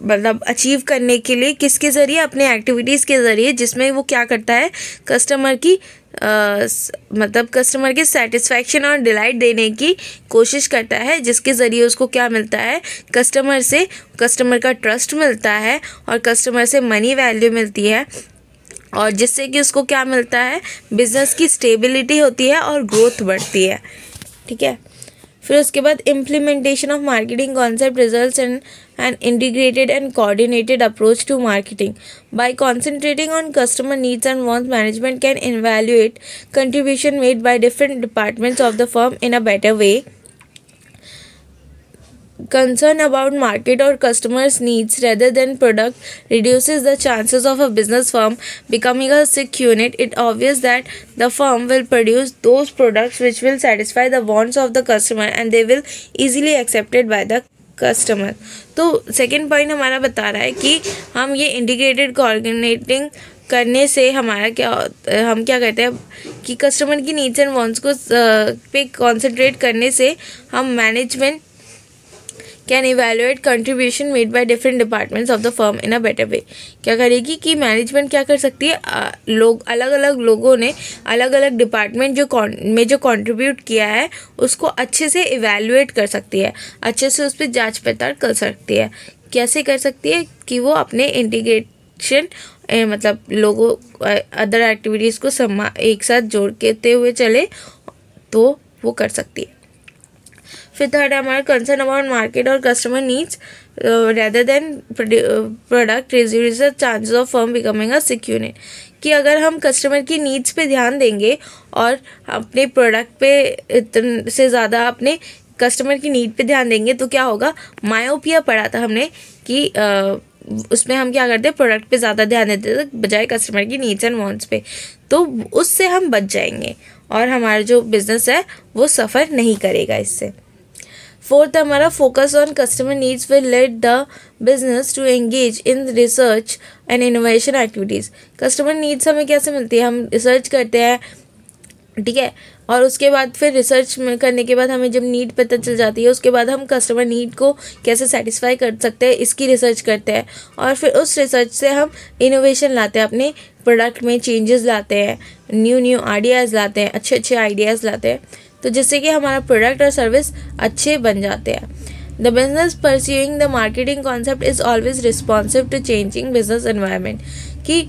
मतलब अचीव करने के लिए किसके ज़रिए, अपने एक्टिविटीज़ के ज़रिए, जिसमें वो क्या करता है, कस्टमर की मतलब कस्टमर की सेटिस्फैक्शन और डिलाइट देने की कोशिश करता है, जिसके ज़रिए उसको क्या मिलता है, कस्टमर का ट्रस्ट मिलता है और कस्टमर से मनी वैल्यू मिलती है, और जिससे कि उसको क्या मिलता है, बिजनेस की स्टेबिलिटी होती है और ग्रोथ बढ़ती है। ठीक है, फिर उसके बाद implementation of marketing concept results in an integrated and coordinated approach to marketing. By concentrating on customer needs and wants, management can evaluate contribution made by different departments of the firm in a better way. Concern about market or customers' needs rather than product reduces the chances of a business firm becoming a sick unit. It obvious that the firm will produce those products which will satisfy the wants of the customer and they will easily accepted by the customer। तो second point हमारा बता रहा है कि हम ये integrated coordinating करने से हमारा हम क्या करते हैं कि कस्टमर की नीड्स एंड वांट्स को पे कॉन्सेंट्रेट करने से हम management can evaluate contribution made by different departments of the firm in a better वे। क्या करेगी कि मैनेजमेंट क्या कर सकती है, लोग अलग अलग लोगों ने अलग अलग डिपार्टमेंट जो कंट्रीब्यूट किया है उसको अच्छे से इवेल्युएट कर सकती है, अच्छे से उस पर जांच पड़ताल कर सकती है। कैसे कर सकती है कि वो अपने इंटीग्रेशन मतलब लोगों अदर एक्टिविटीज़ को एक साथ जोड़ते हुए चले तो वो कर सकती है। फिर थर्ड हमारा कंसर्न अबाउट मार्केट और customer needs rather than product reduce the chances of firm becoming a secure unit. कि अगर हम कस्टमर की नीड्स पे ध्यान देंगे और अपने प्रोडक्ट पे से ज़्यादा अपने कस्टमर की नीड पे ध्यान देंगे तो क्या होगा, मायोपिया पढ़ा था हमने कि उसमें हम क्या करते हैं, प्रोडक्ट पे ज़्यादा ध्यान देते थे बजाय कस्टमर की नीड्स एंड वांट्स पे, तो उससे हम बच जाएंगे और हमारा जो बिज़नेस है वो सफ़र नहीं करेगा इससे। फोर्थ हमारा focus on customer needs will let the business to engage in research and innovation activities. Customer needs हमें कैसे मिलती है, हम रिसर्च करते हैं, ठीक है, और उसके बाद फिर रिसर्च में करने के बाद हमें जब नीड पता चल जाती है उसके बाद हम कस्टमर नीड को कैसे सेटिस्फाई कर सकते हैं इसकी रिसर्च करते हैं और फिर उस रिसर्च से हम इनोवेशन लाते हैं, अपने प्रोडक्ट में चेंजेस लाते हैं, न्यू आइडियाज़ लाते हैं, अच्छे आइडियाज़ लाते हैं, तो जिससे कि हमारा प्रोडक्ट और सर्विस अच्छे बन जाते हैं। The business pursuing the marketing concept is always responsive to changing business environment. कि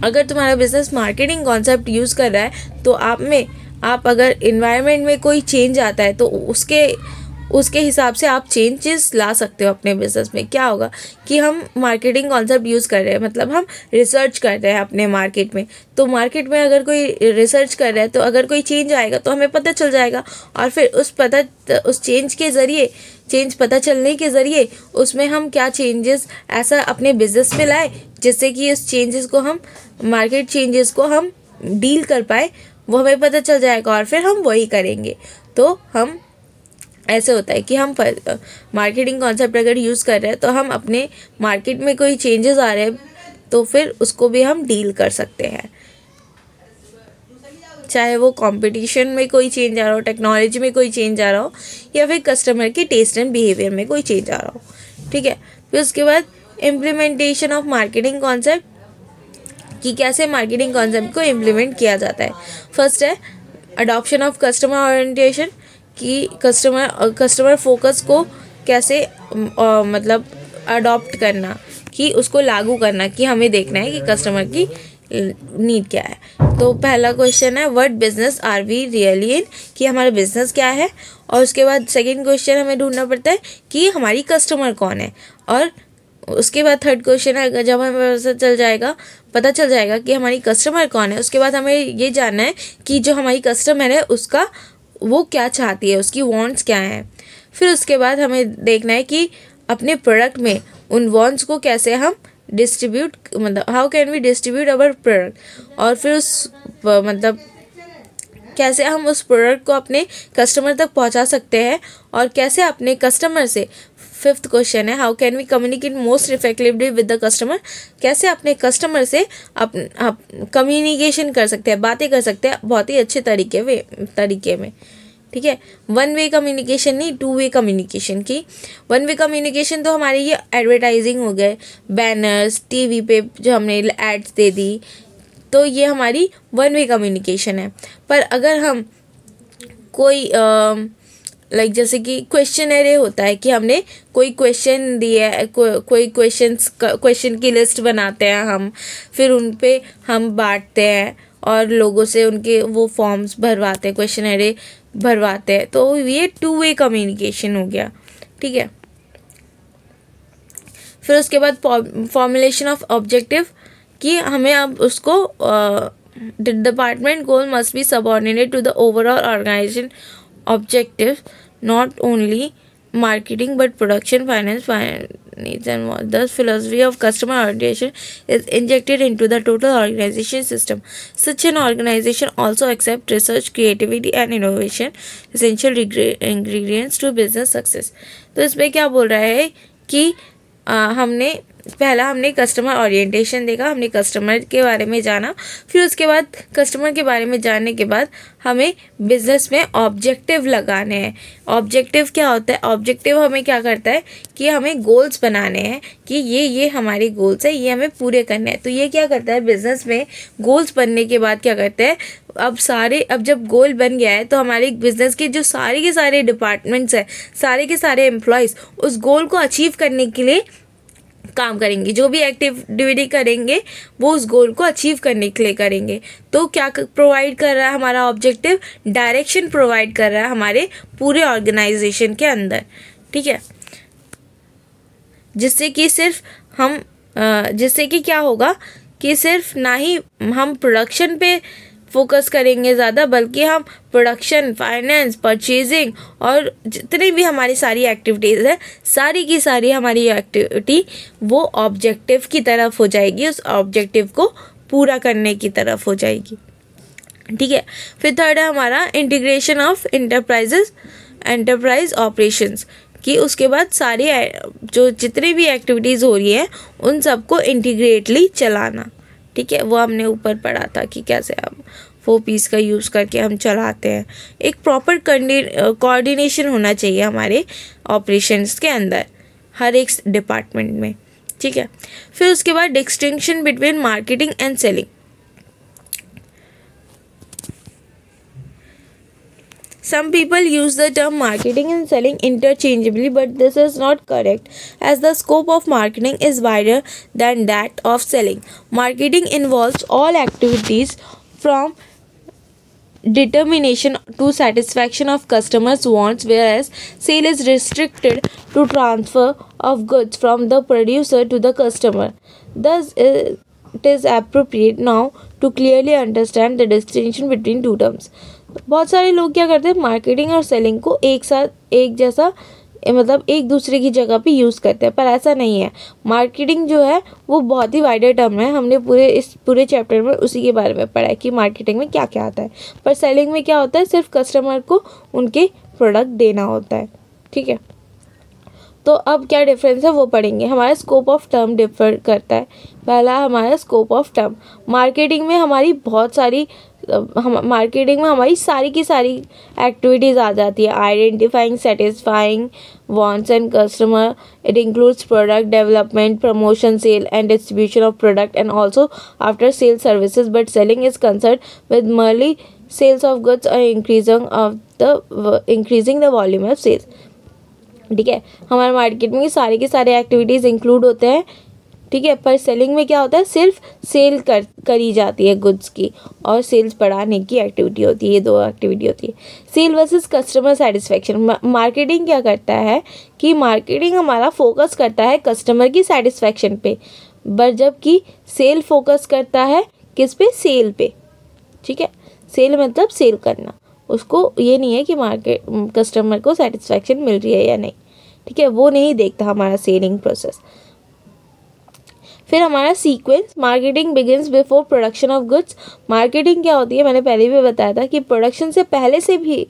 अगर तुम्हारा बिजनेस मार्केटिंग कॉन्सेप्ट यूज़ कर रहा है तो आप अगर इन्वायरमेंट में कोई चेंज आता है तो उसके हिसाब से आप चेंजेस ला सकते हो अपने बिजनेस में। क्या होगा कि हम मार्केटिंग कॉन्सेप्ट यूज़ कर रहे हैं, मतलब हम रिसर्च कर रहे हैं अपने मार्केट में, तो मार्केट में अगर कोई रिसर्च कर रहा है तो अगर कोई चेंज आएगा तो हमें पता चल जाएगा और फिर उस चेंज के ज़रिए, चेंज पता चलने के ज़रिए उसमें हम क्या चेंजेस ऐसा अपने बिजनेस में लाए जिससे कि उस चेंजेस को हम मार्केट चेंजेस को हम डील कर पाए, वो हमें पता चल जाएगा और फिर हम वही करेंगे। तो हम ऐसे होता है कि हम मार्केटिंग कॉन्सेप्ट अगर यूज़ कर रहे हैं तो हम अपने मार्केट में कोई चेंजेस आ रहे हैं तो फिर उसको भी हम डील कर सकते हैं, चाहे वो कंपटीशन में कोई चेंज आ रहा हो, टेक्नोलॉजी में कोई चेंज आ रहा हो या फिर कस्टमर के टेस्ट एंड बिहेवियर में कोई चेंज आ रहा हो, ठीक है। फिर उसके बाद इम्प्लीमेंटेशन ऑफ मार्केटिंग कॉन्सेप्ट, कि कैसे मार्केटिंग कॉन्सेप्ट को इम्प्लीमेंट किया जाता है। फर्स्ट है अडॉप्शन ऑफ कस्टमर ओरिएंटेशन, कि कस्टमर फोकस को कैसे मतलब अडॉप्ट करना, कि उसको लागू करना, कि हमें देखना है कि कस्टमर की नीड क्या है। तो पहला क्वेश्चन है what business are we really in, कि हमारा बिजनेस क्या है, और उसके बाद सेकंड क्वेश्चन हमें ढूंढना पड़ता है कि हमारी कस्टमर कौन है, और उसके बाद थर्ड क्वेश्चन है जब हमें पता चल जाएगा कि हमारी कस्टमर कौन है, उसके बाद हमें ये जानना है कि जो हमारी कस्टमर है उसका वो क्या चाहती है, उसकी वांट्स क्या हैं। फिर उसके बाद हमें देखना है कि अपने प्रोडक्ट में उन वांट्स को कैसे हम डिस्ट्रीब्यूट, मतलब how can we distribute our product, और फिर मतलब कैसे हम उस प्रोडक्ट को अपने कस्टमर तक पहुंचा सकते हैं और कैसे अपने कस्टमर से। फिफ्थ क्वेश्चन है how can we communicate most effectively with the customer, कैसे अपने कस्टमर से कम्युनिकेशन कर सकते हैं, बातें कर सकते हैं बहुत ही अच्छे तरीके में, ठीक है। वन वे कम्युनिकेशन नहीं, टू वे कम्युनिकेशन। की वन वे कम्युनिकेशन तो हमारे ये एडवर्टाइजिंग हो गए, बैनर्स, टीवी पे जो हमने एड्स दे दी, तो ये हमारी वन वे कम्युनिकेशन है। पर अगर हम कोई जैसे कि क्वेश्चनरी होता है कि हमने कोई क्वेश्चन दिया है, कोई क्वेश्चन की लिस्ट बनाते हैं हम, फिर उन पे हम बांटते हैं और लोगों से उनके वो फॉर्म्स भरवाते हैं, क्वेश्चनरी भरवाते हैं, तो ये टू वे कम्युनिकेशन हो गया, ठीक है। फिर उसके बाद फॉर्मुलेशन ऑफ ऑब्जेक्टिव, कि हमें अब उसको department goal must be subordinate to the overall organisation objective, not only marketing but production, finance needs and more. Thus philosophy of customer orientation is injected into the total organization system. Such an organization also accepts research, creativity and innovation, essential ingredients to business success. तो इसमें क्या बोल रहा है कि हमने पहला हमने कस्टमर ओरिएंटेशन देखा, हमने कस्टमर के बारे में जाना, फिर उसके बाद कस्टमर के बारे में जानने के बाद हमें बिजनेस में ऑब्जेक्टिव लगाने हैं। ऑब्जेक्टिव क्या होता है? ऑब्जेक्टिव हमें क्या करता है कि हमें गोल्स बनाने हैं कि ये हमारे गोल्स है, ये हमें पूरे करने हैं। तो ये क्या करता है बिजनेस में, गोल्स बनने के बाद क्या करता है, अब जब गोल बन गया है तो हमारे बिजनेस के जो सारे के सारे डिपार्टमेंट्स हैं, सारे के सारे एम्प्लॉयज़ उस गोल को अचीव करने के लिए काम करेंगे। जो भी एक्टिविटी करेंगे वो उस गोल को अचीव करने के लिए करेंगे। तो क्या प्रोवाइड कर रहा है हमारा ऑब्जेक्टिव? डायरेक्शन प्रोवाइड कर रहा है हमारे पूरे ऑर्गेनाइजेशन के अंदर, ठीक है। जिससे कि क्या होगा कि सिर्फ ना ही हम प्रोडक्शन पे फोकस करेंगे ज़्यादा, बल्कि हम प्रोडक्शन, फाइनेंस, परचेजिंग और जितनी भी हमारी सारी एक्टिविटीज़ है, सारी की सारी हमारी एक्टिविटी वो ऑब्जेक्टिव की तरफ हो जाएगी, उस ऑब्जेक्टिव को पूरा करने की तरफ हो जाएगी, ठीक है। फिर थर्ड है हमारा इंटीग्रेशन ऑफ एंटरप्राइज ऑपरेशंस, कि उसके बाद सारी जो जितनी भी एक्टिविटीज़ हो रही हैं उन सबको इंटीग्रेटली चलाना, ठीक है। वो हमने ऊपर पढ़ा था कि कैसे हम 4 पीस का यूज़ करके हम चलाते हैं। एक प्रॉपर कोऑर्डिनेशन होना चाहिए हमारे ऑपरेशंस के अंदर, हर एक डिपार्टमेंट में, ठीक है। फिर उसके बाद distinction between marketing and selling. Some people use the term marketing and selling interchangeably, but this is not correct, as the scope of marketing is wider than that of selling. Marketing involves all activities from determination to satisfaction of customers' wants, whereas sale is restricted to transfer of goods from the producer to the customer. Thus, it is appropriate now to clearly understand the distinction between two terms. बहुत सारे लोग क्या करते हैं, marketing और selling को एक साथ एक जैसा मतलब एक दूसरे की जगह पे यूज़ करते हैं, पर ऐसा नहीं है। मार्केटिंग जो है वो बहुत ही वाइडर टर्म है, हमने पूरे चैप्टर में उसी के बारे में पढ़ा है कि मार्केटिंग में क्या क्या आता है। पर सेलिंग में क्या होता है, सिर्फ कस्टमर को उनके प्रोडक्ट देना होता है, ठीक है। तो अब क्या डिफरेंस है वो पढ़ेंगे। हमारा स्कोप ऑफ टर्म डिफर करता है। पहला हमारा स्कोप ऑफ टर्म, मार्केटिंग में हमारी सारी की सारी एक्टिविटीज़ आ जाती है। Identifying, satisfying wants and customer. It includes product development, promotion, sale and distribution of product, and also after sale services. But selling is concerned with merely sales of goods or increasing the volume of sales, ठीक है। हमारे market में सारे के सारे activities include होते हैं, ठीक है। पर सेलिंग में क्या होता है, सिर्फ सेल करी जाती है गुड्स की, और सेल्स बढ़ाने की एक्टिविटी होती है। ये 2 एक्टिविटी होती है। Sale versus customer satisfaction. Marketing क्या करता है कि मार्केटिंग हमारा फोकस करता है कस्टमर की सेटिस्फेक्शन पे, पर जबकि सेल फोकस करता है किस पे, सेल पे, ठीक है। सेल मतलब सेल करना, उसको ये नहीं है कि कस्टमर को सेटिस्फेक्शन मिल रही है या नहीं, ठीक है, वो नहीं देखता हमारा सेलिंग प्रोसेस। फिर हमारा sequence, marketing begins before production of goods. Marketing क्या होती है, मैंने पहले भी बताया था कि प्रोडक्शन से पहले से भी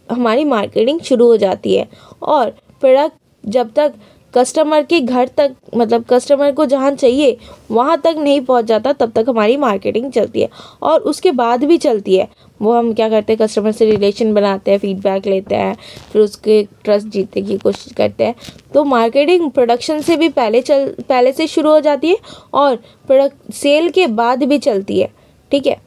हमारी मार्केटिंग शुरू हो जाती है, और प्रोडक्ट जब तक कस्टमर के घर तक, मतलब कस्टमर को जहाँ चाहिए वहाँ तक नहीं पहुँच जाता, तब तक हमारी मार्केटिंग चलती है, और उसके बाद भी चलती है। वो हम क्या करते हैं, कस्टमर से रिलेशन बनाते हैं, फीडबैक लेते हैं, फिर उसके ट्रस्ट जीतने की कोशिश करते हैं। तो मार्केटिंग प्रोडक्शन से भी पहले से शुरू हो जाती है, और प्रोडक्ट सेल के बाद भी चलती है, ठीक है।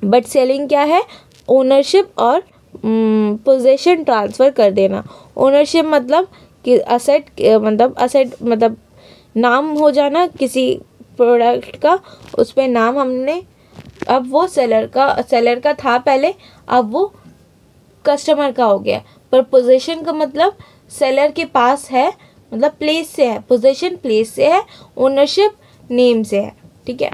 बट सेलिंग क्या है, ओनरशिप और पोजेशन ट्रांसफ़र कर देना। ओनरशिप मतलब कि असेट मतलब नाम हो जाना किसी प्रोडक्ट का, उस पर नाम हमने, अब वो सेलर का था पहले, अब वो कस्टमर का हो गया। पर पोजीशन का मतलब सेलर के पास है, मतलब प्लेस से है, पोजीशन प्लेस से है, ओनरशिप नेम से है, ठीक है।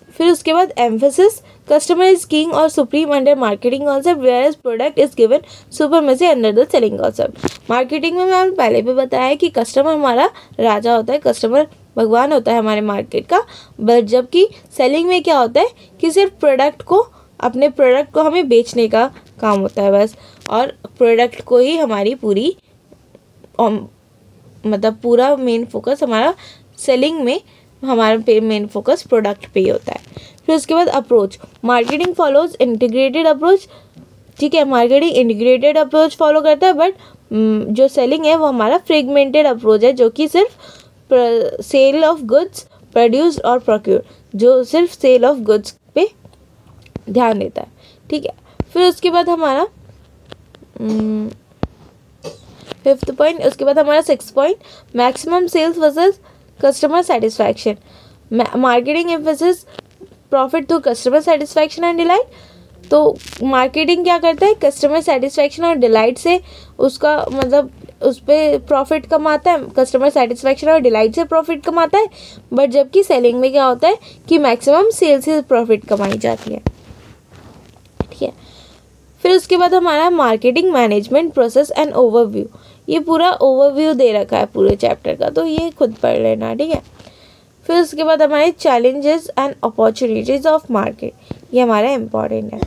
फिर उसके बाद एम्फेसिस, कस्टमर इज किंग और supreme under marketing concept, whereas product is given supremacy under the selling concept. Marketing में मैंने पहले भी बताया है कि कस्टमर हमारा राजा होता है, कस्टमर भगवान होता है हमारे मार्केट का। बट जबकि सेलिंग में क्या होता है कि सिर्फ अपने प्रोडक्ट को हमें बेचने का काम होता है बस, और प्रोडक्ट को ही हमारी पूरी मतलब पूरा मेन फोकस हमारा सेलिंग में, हमारा मेन फोकस प्रोडक्ट पे ही होता है। फिर उसके बाद approach, marketing follows integrated approach, ठीक है, मार्केटिंग इंटीग्रेटेड अप्रोच फॉलो करता है, बट जो सेलिंग है वो हमारा फ्रेगमेंटेड अप्रोच है, जो कि सिर्फ सेल ऑफ गुड्स प्रोड्यूस्ड और प्रोक्योर, जो सिर्फ सेल ऑफ गुड्स पे ध्यान देता है, ठीक है। फिर उसके बाद हमारा 5th पॉइंट, उसके बाद हमारा 6th point, maximum sales versus customer satisfaction, marketing emphasis profit to customer satisfaction and delight. तो मार्केटिंग क्या करता है, कस्टमर सेटिस्फैक्शन और डिलाइट से उसका मतलब उस पर प्रॉफिट कमाता है, कस्टमर सेटिस्फैक्शन और डिलाइट से प्रॉफिट कमाता है, बट जबकि सेलिंग में क्या होता है कि मैक्सिमम सेल्स से प्रॉफिट कमाई जाती है, ठीक है। फिर उसके बाद हमारा marketing management process and overview, ये पूरा ओवरव्यू दे रखा है पूरे चैप्टर का, तो ये खुद पढ़ लेना, ठीक है। फिर उसके बाद हमारे challenges and opportunities of market, ये हमारा इम्पॉर्टेंट है।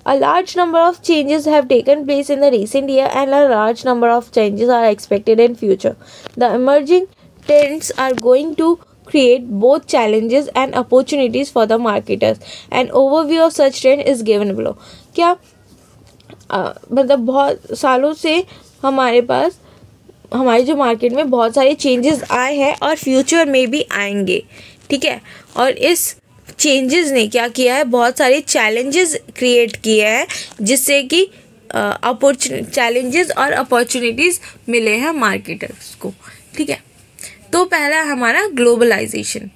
A large number of changes have taken place in the recent year and a large number of changes are expected in future. The emerging trends are going to create both challenges and opportunities for the marketers. An overview of such trend is given below. क्या मतलब बहुत सालों से हमारे पास हमारी जो market में बहुत सारे चेंजेस आए हैं और फ्यूचर में भी आएंगे, ठीक है। और इस चेंजेस ने क्या किया है, बहुत सारे चैलेंजेस क्रिएट किए हैं, जिससे कि चैलेंजेस और अपॉर्चुनिटीज़ मिले हैं मार्केटर्स को, ठीक है। तो पहला हमारा globalisation.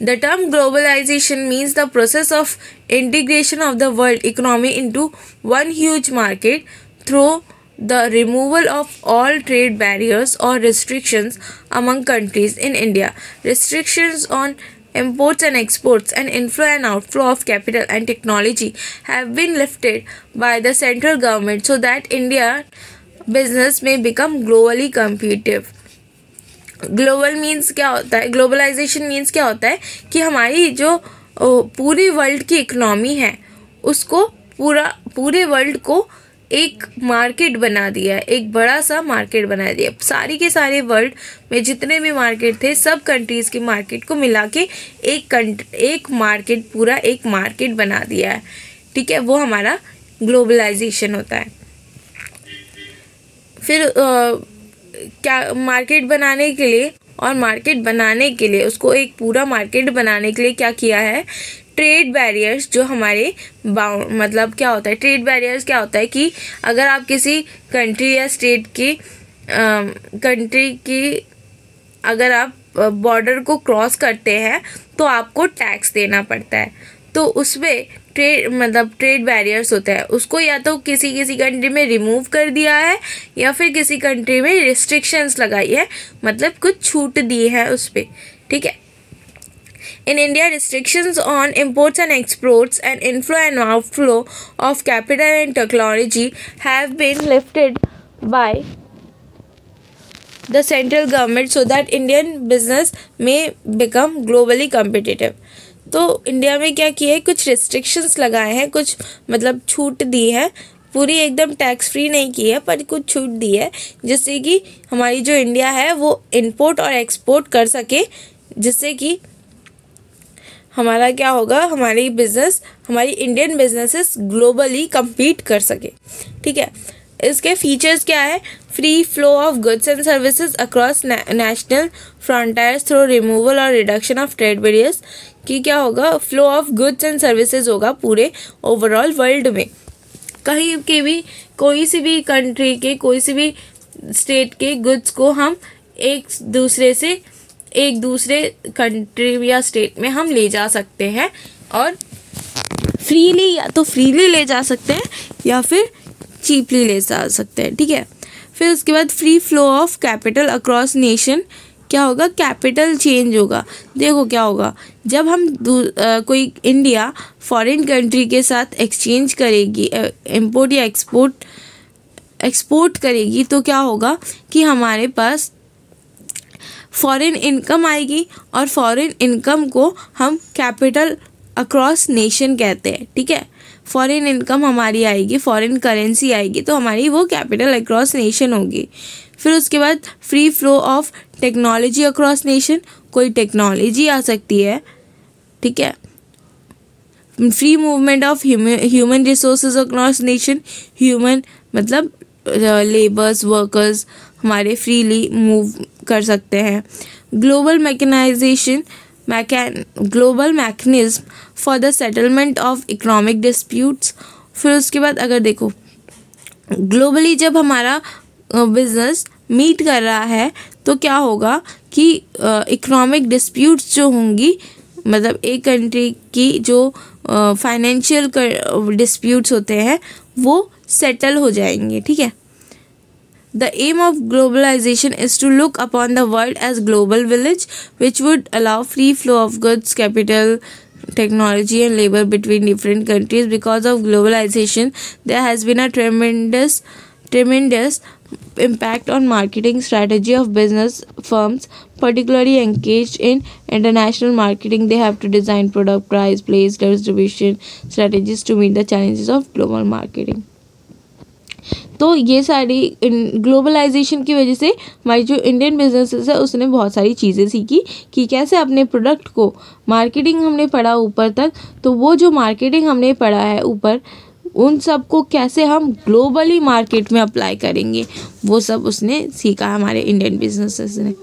The term globalisation means the process of integration of the world economy into one huge market through the removal of all trade barriers or restrictions among countries. In India, restrictions on imports and exports and inflow and outflow of capital and technology have been lifted by the central government so that India business may become globally competitive. Global means क्या होता है, globalisation means क्या होता है कि हमारी जो पूरी वर्ल्ड की इकोनॉमी है उसको पूरे वर्ल्ड को एक मार्केट बना दिया है, एक बड़ा सा मार्केट बना दिया। सारी के सारे वर्ल्ड में जितने भी मार्केट थे, सब कंट्रीज़ के मार्केट को मिला के एक मार्केट, पूरा एक मार्केट बना दिया है, ठीक है। वो हमारा ग्लोबलाइजेशन होता है। फिर क्या मार्केट बनाने के लिए उसको एक पूरा मार्केट बनाने के लिए क्या किया है, ट्रेड बैरियर्स जो हमारे मतलब क्या होता है, ट्रेड बैरियर्स क्या होता है कि अगर आप किसी कंट्री या स्टेट की अगर आप बॉर्डर को क्रॉस करते हैं तो आपको टैक्स देना पड़ता है, तो उसमें ट्रेड बैरियर्स होता है, उसको या तो किसी कंट्री में रिमूव कर दिया है या फिर किसी कंट्री में रिस्ट्रिक्शंस लगाई है, मतलब कुछ छूट दी है उस पर, ठीक है। In India, restrictions on imports and exports and inflow and outflow of capital and technology have been lifted by the central government so that Indian business may become globally competitive. तो इंडिया में क्या किया है, कुछ restrictions लगाए हैं, कुछ मतलब छूट दी है, पूरी एकदम टैक्स फ्री नहीं की है पर कुछ छूट दी है, जिससे कि हमारी जो इंडिया है वो इंपोर्ट और एक्सपोर्ट कर सके, जिससे कि हमारा क्या होगा, हमारी इंडियन बिजनेसेस ग्लोबली compete कर सके, ठीक है। इसके फीचर्स क्या है, free flow of goods and services across national frontiers through removal और रिडक्शन ऑफ ट्रेड बैरियर्स, कि क्या होगा, flow of goods and services होगा पूरे ओवरऑल वर्ल्ड में, कहीं के भी कोई सी भी कंट्री के कोई सी भी स्टेट के गुड्स को हम एक दूसरे कंट्री या स्टेट में हम ले जा सकते हैं, और फ्रीली या तो फ्रीली ले जा सकते हैं या फिर चीपली ले जा सकते हैं, ठीक है। फिर उसके बाद free flow of capital across nation, क्या होगा, कैपिटल चेंज होगा। देखो क्या होगा, जब हम कोई इंडिया फॉरेन कंट्री के साथ एक्सचेंज करेगी, इंपोर्ट या एक्सपोर्ट करेगी, तो क्या होगा कि हमारे पास फॉरेन इनकम आएगी, और फॉरेन इनकम को हम कैपिटल अक्रॉस नेशन कहते हैं, ठीक है। फॉरेन इनकम हमारी आएगी, फॉरेन करेंसी आएगी, तो हमारी वो कैपिटल अक्रॉस नेशन होगी। फिर उसके बाद free flow of technology across nation, कोई टेक्नोलॉजी आ सकती है, ठीक है। Free movement of human resources across nation, human मतलब लेबर्स वर्कर्स हमारे फ्रीली मूव कर सकते हैं। Global mechanisation, global mechanism for the settlement of economic disputes. फिर उसके बाद अगर देखो ग्लोबली जब हमारा बिजनेस मीट कर रहा है तो क्या होगा कि इकोनॉमिक डिस्प्यूट्स जो होंगी, मतलब एक कंट्री की जो फाइनेंशियल डिस्प्यूट्स होते हैं वो सेटल हो जाएंगे, ठीक है। The aim of globalization is to look upon the world as global village, which would allow free flow of goods, capital, technology and labor between different countries. Because of globalization, there has been a tremendous impact on marketing strategy of business firms, particularly engaged in international marketing. They have to design product, price, place, distribution strategies to meet the challenges of global marketing. तो ये सारी globalisation की वजह से हमारी जो Indian businesses है उसने बहुत सारी चीज़ें सीखी कि कैसे अपने प्रोडक्ट को मार्केटिंग हमने पढ़ा ऊपर तक, तो वो जो मार्केटिंग हमने पढ़ा है ऊपर उन सब को कैसे हम ग्लोबली मार्केट में अप्लाई करेंगे, वो सब उसने सीखा हमारे इंडियन बिजनेसेस ने।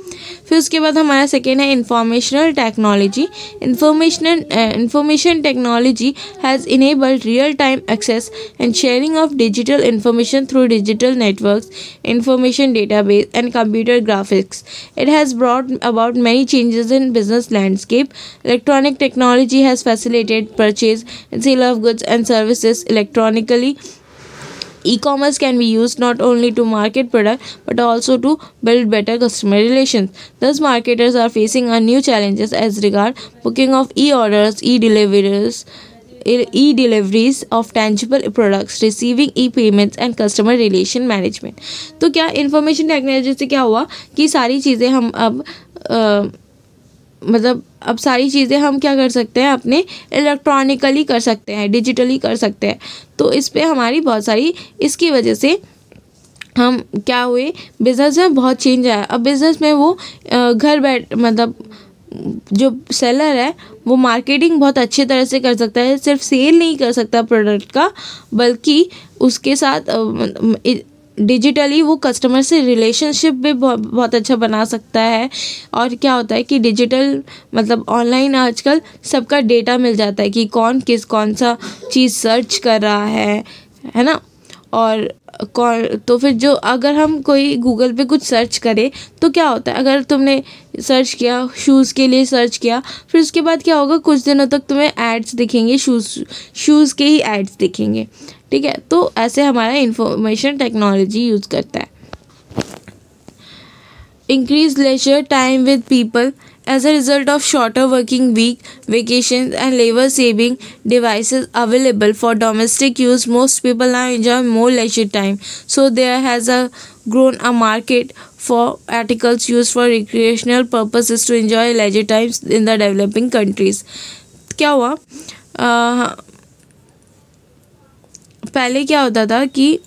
फिर उसके बाद हमारा सेकेंड है informational technology. Information technology has enabled real time access and sharing of digital information through digital networks, information database and computer graphics. It has brought about many changes in business landscape. Electronic technology has facilitated purchase and sale of goods and services electronically. E-commerce can be used not only to market product but also to build better customer relations. Thus, marketers are facing a new challenges as regard booking of e-orders, e-deliveries of tangible products, receiving e-payments and customer relation management. तो क्या information technology से क्या हुआ कि सारी चीज़ें हम अब अब सारी चीज़ें हम क्या कर सकते हैं, अपने इलेक्ट्रॉनिकली कर सकते हैं, डिजिटली कर सकते हैं। तो इस पे हमारी बहुत सारी, इसकी वजह से हम क्या हुए, बिज़नेस में बहुत चेंज आया। अब बिज़नेस में वो घर बैठ जो सेलर है वो मार्केटिंग बहुत अच्छी तरह से कर सकता है, सिर्फ सेल नहीं कर सकता प्रोडक्ट का, बल्कि उसके साथ डिजिटली वो कस्टमर से रिलेशनशिप भी बहुत अच्छा बना सकता है। और क्या होता है कि डिजिटल ऑनलाइन आजकल सबका डेटा मिल जाता है कि कौन सा चीज़ सर्च कर रहा है ना। और तो फिर जो अगर हम कोई गूगल पे कुछ सर्च करें तो क्या होता है, अगर तुमने सर्च किया शूज़ के लिए सर्च किया, फिर उसके बाद क्या होगा, कुछ दिनों तक तुम्हें एड्स दिखेंगे, शूज़ के ही एड्स दिखेंगे, ठीक है। तो ऐसे हमारा इंफॉर्मेशन टेक्नोलॉजी यूज़ करता है। Increase leisure time with people. As a result of shorter working week, vacations and labor-saving devices available for domestic use, most people now enjoy more leisure time. So there has grown a market for articles used for recreational purposes to enjoy leisure times in the developing countries. क्या हुआ, पहले क्या होता था कि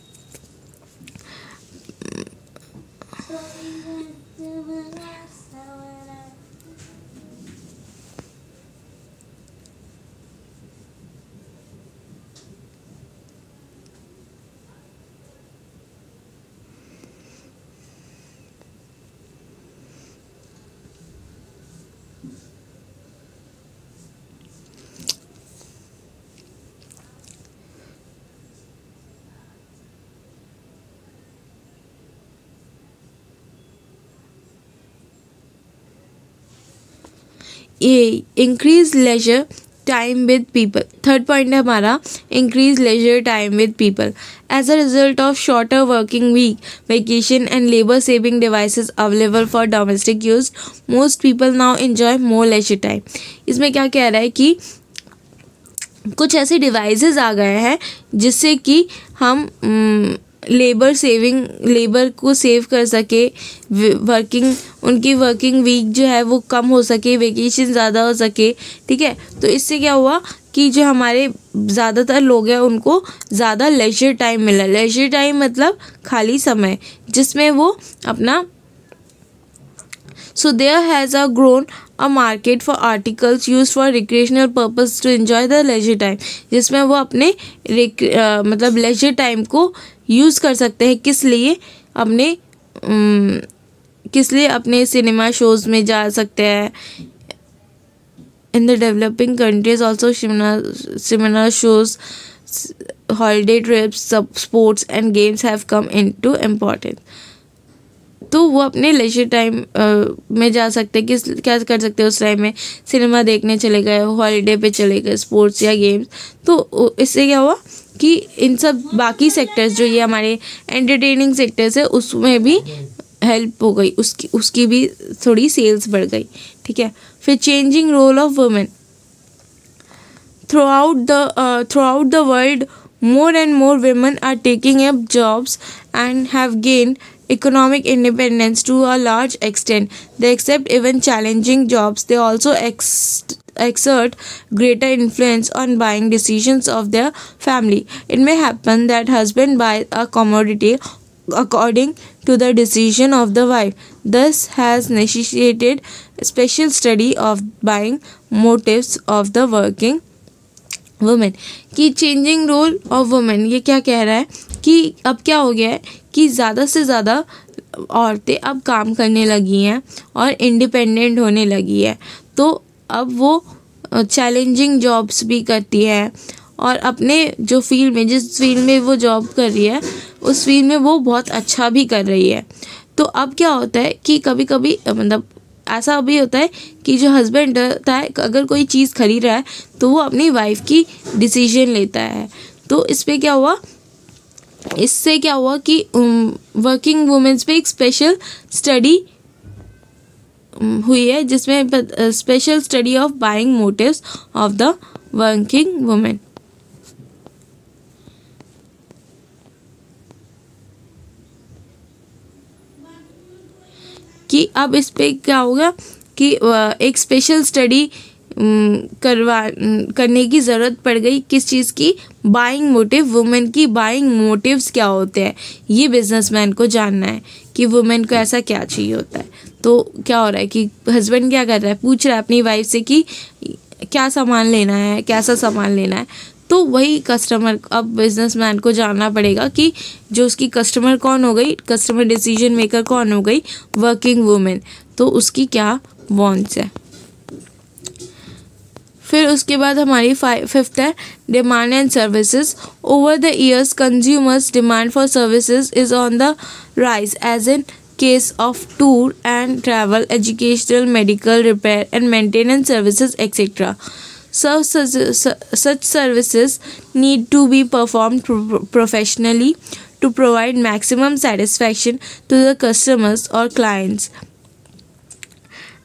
increase leisure time with people. Third point है हमारा increase leisure time with people. As a result of shorter working week, vacation and labour saving devices available for domestic use, most people now enjoy more leisure time. इसमें क्या कह रहा है कि कुछ ऐसे डिवाइसेस आ गए हैं जिससे कि हम लेबर को सेव कर सके, उनकी वर्किंग वीक जो है वो कम हो सके, वेकेशन ज़्यादा हो सके, ठीक है। तो इससे क्या हुआ कि जो हमारे ज़्यादातर लोग हैं उनको ज़्यादा लेजर टाइम मिला। लेजर टाइम मतलब खाली समय, जिसमें वो अपना So there has grown a market for articles used for recreational purpose to enjoy the leisure time, जिसमें वो अपने मतलब लेजर टाइम को यूज़ कर सकते हैं। किस लिए? अपने सिनेमा शोज़ में जा सकते हैं। In the developing countries also similar shows, holiday trips, sports and games have come into importance। तो वो अपने लेजर टाइम में जा सकते हैं। क्या कर सकते हैं उस टाइम में? सिनेमा देखने चले गए, हॉलीडे पे चले गए, स्पोर्ट्स या गेम्स। तो इससे क्या हुआ कि इन सब बाकी सेक्टर्स जो ये हमारे एंटरटेनिंग सेक्टर्स है उसमें भी हेल्प हो गई, उसकी भी थोड़ी सेल्स बढ़ गई, ठीक है। फिर changing role of women throughout the world, more and more women are taking up jobs and have gained economic independence to a large extent. They accept even challenging jobs. They also exert greater influence on buying decisions of their family. It may happen that husband buys a commodity according to the decision of the wife. This has necessitated special study of buying motives of the working women की। Changing role of women ये क्या कह रहा है कि अब क्या हो गया है कि ज़्यादा से ज़्यादा औरतें अब काम करने लगी हैं और इंडिपेंडेंट होने लगी है। तो अब वो चैलेंजिंग जॉब्स भी करती है और अपने जो फील्ड में, जिस फील्ड में वो जॉब कर रही है उस फील्ड में वो बहुत अच्छा भी कर रही है। तो अब क्या होता है कि कभी कभी मतलब ऐसा भी होता है कि जो हस्बैंड होता है अगर कोई चीज़ खरीद रहा है तो वो अपनी वाइफ की डिसीजन लेता है। तो इससे क्या हुआ कि वर्किंग वुमेन्स पे एक स्पेशल स्टडी हुई है, जिसमें special study of buying motives of the working women. कि अब इस पे क्या होगा कि एक स्पेशल स्टडी करने की ज़रूरत पड़ गई। किस चीज़ की? Buying motive. वुमेन की बाइंग मोटिव्स क्या होते हैं ये बिजनेसमैन को जानना है कि वुमेन को ऐसा क्या चाहिए होता है। तो क्या हो रहा है कि हस्बैंड क्या कर रहा है, पूछ रहा है अपनी वाइफ से कि क्या सामान लेना है, कैसा सामान लेना है। तो वही कस्टमर, अब बिजनेसमैन को जानना पड़ेगा कि जो उसकी कस्टमर कौन हो गई, कस्टमर डिसीजन मेकर कौन हो गई, वर्किंग वुमेन। तो उसकी क्या वॉन्ट्स है। फिर उसके बाद हमारी फिफ्थ है demand and services. Over the years consumers demand for services is on the rise as in case of tour and travel, educational, medical, repair and maintenance services, etc. Such services need to be performed professionally to provide maximum satisfaction to the customers or clients.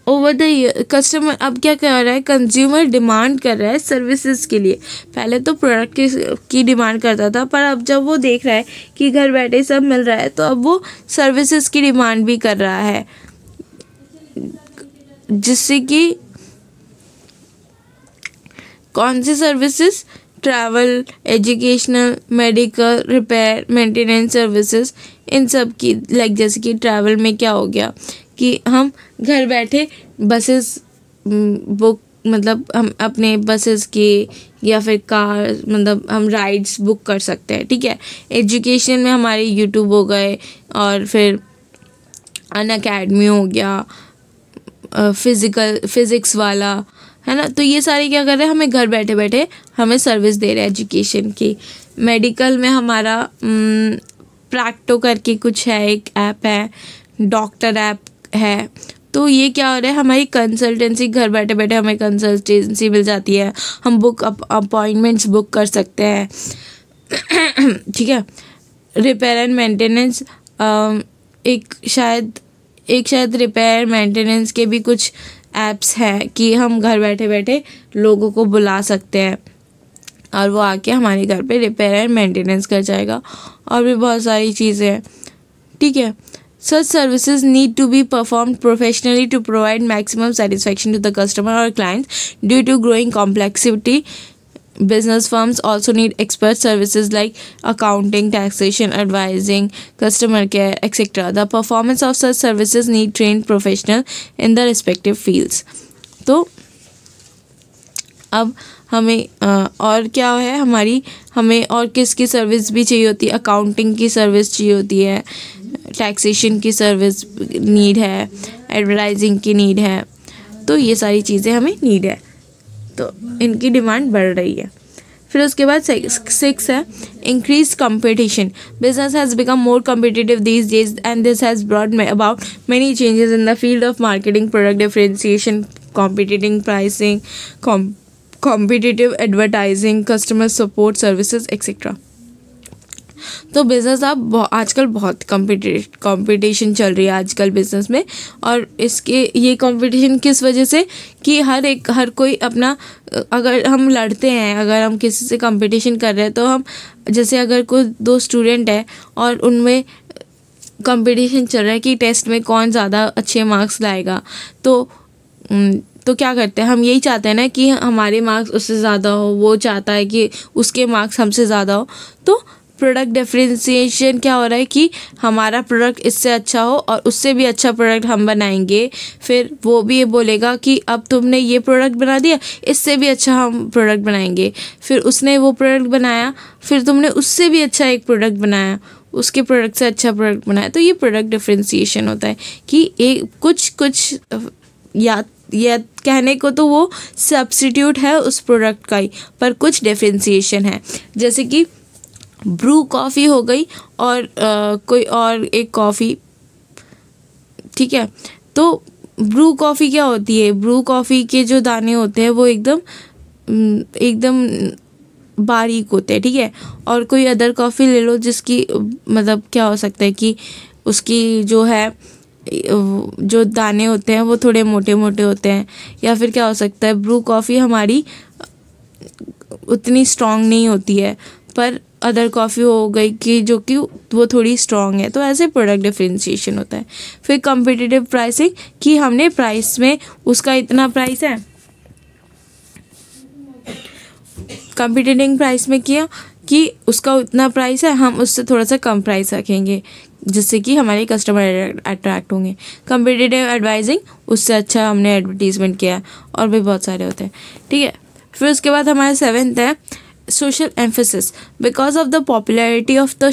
Over the customer अब क्या कर रहा है, consumer demand कर रहा है services के लिए। पहले तो प्रोडक्ट की डिमांड करता था, पर अब जब वो देख रहा है कि घर बैठे सब मिल रहा है तो अब वो सर्विसेज की डिमांड भी कर रहा है, जिससे कि कौन सी services, travel, educational, medical, repair, maintenance services, इन सब की लाइक जैसे कि ट्रैवल में क्या हो गया कि हम घर बैठे बसेस बुक, मतलब हम अपने बसेस के या फिर कार, मतलब हम राइड्स बुक कर सकते हैं, ठीक है। एजुकेशन में हमारे यूट्यूब हो गए और फिर अनअकैडमी हो गया, फिज़िक्स वाला है ना। तो ये सारे क्या कर रहे हैं, हमें घर बैठे बैठे हमें सर्विस दे रहे हैं एजुकेशन की। मेडिकल में हमारा प्रैक्टो करके कुछ है, एक ऐप है, डॉक्टर ऐप है। तो ये क्या हो रहा है, हमारी कंसल्टेंसी, घर बैठे बैठे हमें कंसल्टेंसी मिल जाती है, हम बुक अपॉइंटमेंट्स बुक कर सकते हैं, ठीक है। रिपेयर एंड मेंटेनेंस, एक शायद रिपेयर मेंटेनेंस के भी कुछ ऐप्स हैं कि हम घर बैठे बैठे लोगों को बुला सकते हैं, और वो आके हमारे घर पे रिपेयर एंड मेंटेनेंस कर जाएगा, और भी बहुत सारी चीज़ें हैं, ठीक है। Such services need to be performed professionally to provide maximum satisfaction to the customer or clients. Due to growing complexity, business firms also need expert services like accounting, taxation, advising, customer care, etc. The performance of such services need trained professionals in the respective fields. तो अब हमें और क्या है, हमें और किसकी service भी चाहिए होती है, अकाउंटिंग की सर्विस चाहिए होती है, टैक्सेशन की सर्विस नीड है, एडवर्टाइजिंग की नीड है, तो ये सारी चीज़ें हमें नीड है, तो इनकी डिमांड बढ़ रही है। फिर उसके बाद 6 है increase competition. Business has become more competitive these days and this has brought about many changes in the field of marketing, product differentiation, competitive pricing, competitive advertising, customer support services etcetera. तो business अब आजकल बहुत competition चल रही है आजकल business में, और इसके ये कंपटीशन किस वजह से कि हर कोई अपना, अगर हम लड़ते हैं, अगर हम किसी से कंपटीशन कर रहे हैं, तो हम जैसे अगर कोई 2 स्टूडेंट है और उनमें कंपटीशन चल रहा है कि टेस्ट में कौन ज़्यादा अच्छे मार्क्स लाएगा, तो क्या करते हैं, हम यही चाहते हैं ना कि हमारे मार्क्स उससे ज़्यादा हो, वो चाहता है कि उसके मार्क्स हमसे ज़्यादा हो। तो प्रोडक्ट डिफरेंशिएशन क्या हो रहा है कि हमारा प्रोडक्ट इससे अच्छा हो और उससे भी अच्छा प्रोडक्ट हम बनाएंगे, फिर वो भी ये बोलेगा कि अब तुमने ये प्रोडक्ट बना दिया, इससे भी अच्छा हम प्रोडक्ट बनाएंगे, फिर उसने वो प्रोडक्ट बनाया, फिर तुमने उससे भी अच्छा एक प्रोडक्ट बनाया, उसके प्रोडक्ट से अच्छा प्रोडक्ट बनाया। तो ये प्रोडक्ट डिफरेंशिएशन होता है कि एक कुछ या कहने को तो वो सब्स्टिट्यूट है उस प्रोडक्ट का ही, पर कुछ डिफरेंशिएशन है। जैसे कि ब्रू कॉफ़ी हो गई और कोई और एक कॉफ़ी, ठीक है। तो ब्रू कॉफ़ी क्या होती है, ब्रू कॉफ़ी के जो दाने होते हैं वो एकदम बारीक होते हैं, ठीक है। और कोई अदर कॉफ़ी ले लो जिसकी मतलब क्या हो सकता है कि उसकी जो दाने होते हैं वो थोड़े मोटे मोटे होते हैं, या फिर क्या हो सकता है ब्रू कॉफ़ी हमारी उतनी स्ट्रॉन्ग नहीं होती है, पर अदर कॉफ़ी हो गई कि जो कि वो थोड़ी स्ट्रॉन्ग है। तो ऐसे प्रोडक्ट डिफरेंशिएशन होता है। फिर कॉम्पिटिटिव प्राइसिंग कि हमने प्राइस में उसका इतना प्राइस है, कॉम्पिटिटिव प्राइस में किया कि उसका उतना प्राइस है, हम उससे थोड़ा सा कम प्राइस रखेंगे जिससे कि हमारे कस्टमर अट्रैक्ट होंगे। कॉम्पिटिटिव एडवाइजिंग, उससे अच्छा हमने एडवर्टीजमेंट किया, और भी बहुत सारे होते हैं, ठीक है। फिर उसके बाद हमारा 7th है social emphasis. Because of the popularity of the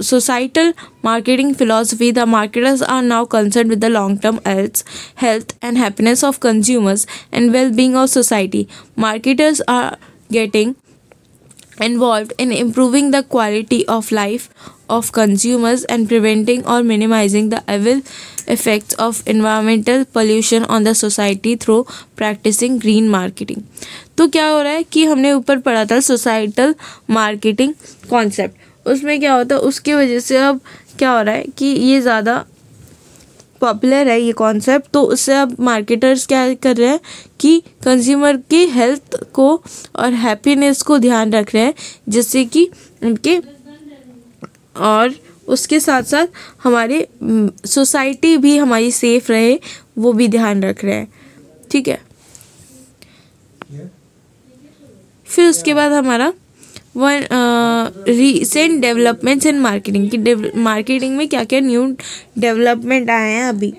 societal marketing philosophy, the marketers are now concerned with the long-term health and happiness of consumers and well-being of society. Marketers are getting involved in improving the quality of life of consumers and preventing or minimizing the evil effects of environmental pollution on the society through practicing green marketing. तो क्या हो रहा है कि हमने ऊपर पढ़ा था सोसाइटल मार्केटिंग कॉन्सेप्ट, उसमें क्या होता है, उसकी वजह से अब क्या हो रहा है कि ये ज़्यादा पॉपुलर है ये कॉन्सेप्ट। तो उससे अब मार्केटर्स क्या कर रहे हैं कि कंज्यूमर की हेल्थ को और हैप्पीनेस को ध्यान रख रहे हैं, जिससे कि उनके, और उसके साथ साथ हमारे सोसाइटी भी हमारी सेफ रहे, वो भी ध्यान रख रहे हैं, ठीक है। फिर उसके बाद हमारा रिसेंट डेवलपमेंट्स इन मार्केटिंग की मार्केटिंग में क्या क्या न्यू डेवलपमेंट आए हैं, अभी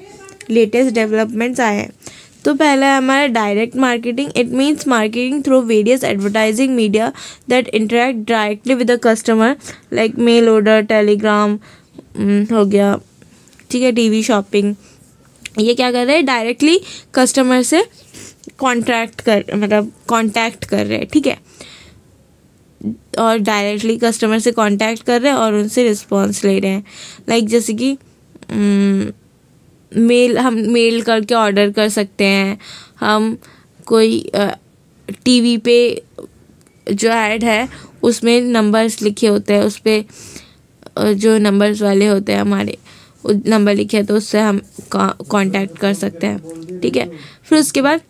लेटेस्ट डेवलपमेंट्स आए हैं। तो पहला है हमारा direct marketing. It means marketing through various advertising media that interact directly with the customer, like mail order, telegram हो गया, ठीक है, टीवी शॉपिंग। ये क्या कर रहे हैं, डायरेक्टली कस्टमर से कांटेक्ट कर रहे हैं, ठीक है, और डायरेक्टली कस्टमर से कांटेक्ट कर रहे हैं और उनसे रिस्पॉन्स ले रहे हैं। लाइक जैसे कि हम मेल करके ऑर्डर कर सकते हैं, हम कोई टीवी पे जो ऐड है उसमें नंबर्स लिखे होते हैं, उस पर जो नंबर्स वाले होते हैं हमारे नंबर लिखे हैं, तो उससे हम कांटेक्ट कर सकते हैं, ठीक है। फिर उसके बाद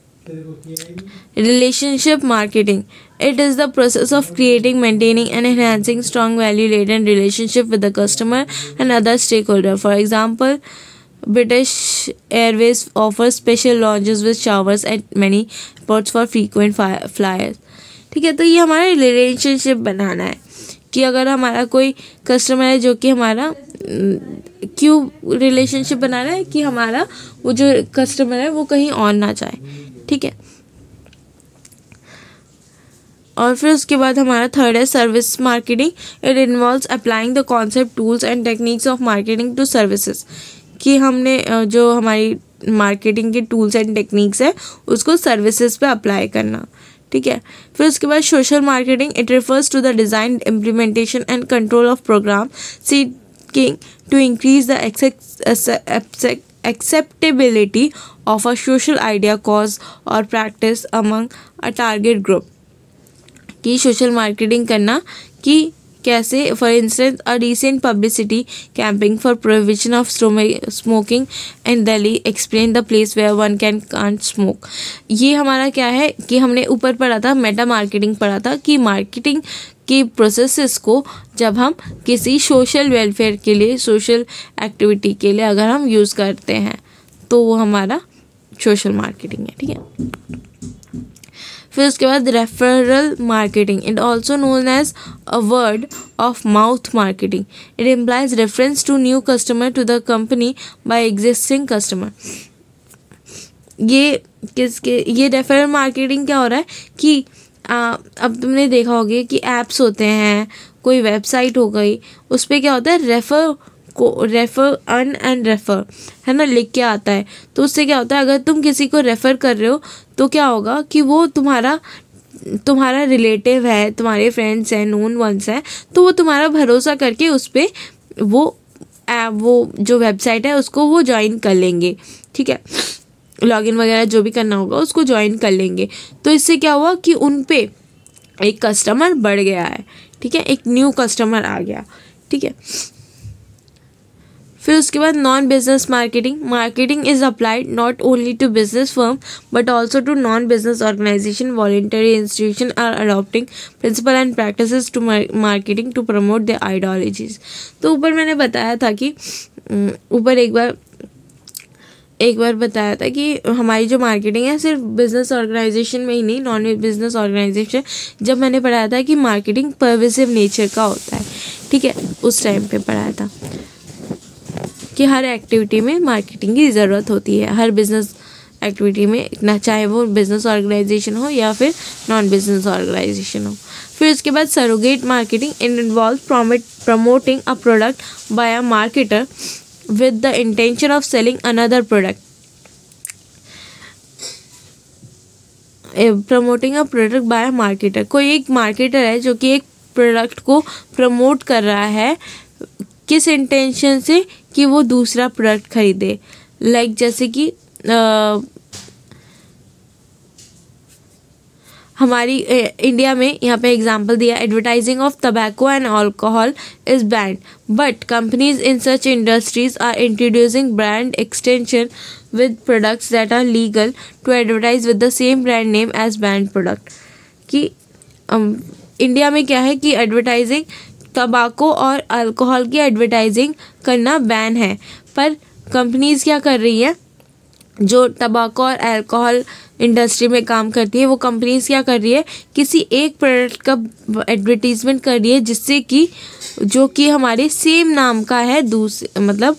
relationship marketing. It is the process of creating, maintaining and enhancing strong value-laden relationship with the customer and other stakeholder. For example, British Airways offers special lounges with showers at many ports for frequent flyers. ठीक है, तो ये हमारा relationship बनाना है कि अगर हमारा कोई कस्टमर है जो कि हमारा क्यों रिलेशनशिप बनाना है कि हमारा वो जो कस्टमर है वो कहीं और ना जाए. ठीक है, और फिर उसके बाद हमारा थर्ड है service marketing. It involves applying the concept, tools and techniques of marketing to services. कि हमने जो हमारी मार्केटिंग के टूल्स एंड टेक्निक्स है उसको सर्विसेज पे अप्लाई करना. ठीक है, फिर उसके बाद social marketing. It refers to the design, implementation and control of program seeking to increase the acceptability of a social idea, cause or practice among a target group. कि सोशल मार्केटिंग करना कि कैसे, for instance a recent publicity campaign for prohibition of smoking in Delhi explain the place where one can't smoke. ये हमारा क्या है कि हमने ऊपर पढ़ा था, मेटा मार्केटिंग पढ़ा था कि मार्केटिंग की प्रोसेसेस को जब हम किसी सोशल वेलफेयर के लिए, सोशल एक्टिविटी के लिए अगर हम यूज़ करते हैं तो वो हमारा सोशल मार्केटिंग है. ठीक है, फिर उसके बाद referral marketing. It also known as a word of mouth marketing. It implies reference to new customer to the company by existing customer. ये रेफरल मार्केटिंग क्या हो रहा है कि अब तुमने देखा होगा कि ऐप्स होते हैं, कोई वेबसाइट हो गई, उस पर क्या होता है, रेफ़र अर्न एंड रेफ़र है ना, लिख के आता है. तो उससे क्या होता है, अगर तुम किसी को रेफ़र कर रहे हो तो क्या होगा कि वो तुम्हारा रिलेटिव है, तुम्हारे फ्रेंड्स हैं, नोन वंस हैं, तो वो तुम्हारा भरोसा करके उस पर वो जो वेबसाइट है उसको वो ज्वाइन कर लेंगे. ठीक है, लॉगिन वगैरह जो भी करना होगा उसको ज्वाइन कर लेंगे. तो इससे क्या हुआ कि उन पे एक कस्टमर बढ़ गया है. ठीक है, एक न्यू कस्टमर आ गया. ठीक है, फिर उसके बाद non business marketing. Marketing is applied not only to business firm but also to non business organisation. Voluntary institution are adopting principle and practices to marketing to promote their ideologies. तो ऊपर मैंने बताया था कि ऊपर एक बार बताया था कि हमारी जो मार्केटिंग है सिर्फ बिजनेस ऑर्गेनाइजेशन में ही नहीं, नॉन बिजनेस ऑर्गेनाइजेशन, जब मैंने पढ़ाया था कि मार्केटिंग पर्वेसिव नेचर का होता है. ठीक है, उस टाइम पे पढ़ाया था कि हर एक्टिविटी में मार्केटिंग की ज़रूरत होती है, हर बिजनेस एक्टिविटी में, ना चाहे वो बिजनेस ऑर्गेनाइजेशन हो या फिर नॉन बिजनेस ऑर्गेनाइजेशन हो. फिर उसके बाद surrogate marketing. It involve promoting a product by a marketer with the intention of selling another product. Promoting a product by a marketer. कोई एक मार्केटर है जो कि एक प्रोडक्ट को प्रमोट कर रहा है, किस इंटेंशन से कि वो दूसरा प्रोडक्ट खरीदे. लाइक जैसे कि हमारी इंडिया में यहाँ पे एग्जांपल दिया, advertising of tobacco and alcohol is banned but companies in such industries are introducing brand extension with products that are legal to advertise with the same brand name as banned product. कि India में क्या है कि advertising tobacco और alcohol की advertising करना ban है, पर कंपनीज क्या कर रही है, जो टबैको और अल्कोहल इंडस्ट्री में काम करती है वो कंपनीज क्या कर रही है, किसी एक प्रोडक्ट का एडवर्टीजमेंट कर रही है जिससे कि जो कि हमारे सेम नाम का है, मतलब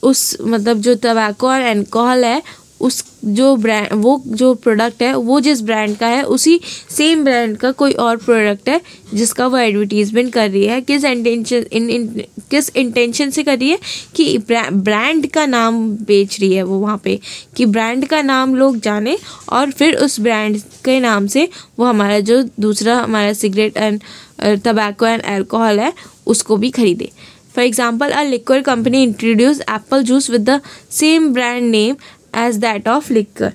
उस मतलब जो टबैको और अल्कोहल है उस जो ब्रांड, वो जो प्रोडक्ट है वो जिस ब्रांड का है उसी सेम ब्रांड का कोई और प्रोडक्ट है जिसका वो एडवर्टीजमेंट कर रही है. किस इंटेंशन से कर रही है कि ब्रांड का नाम बेच रही है वो वहाँ पे, कि ब्रांड का नाम लोग जाने और फिर उस ब्रांड के नाम से वो हमारा जो दूसरा हमारा cigarette and tobacco and alcohol है उसको भी खरीदे. For example, a liquid company introduce apple juice with the same brand name as that of liquor.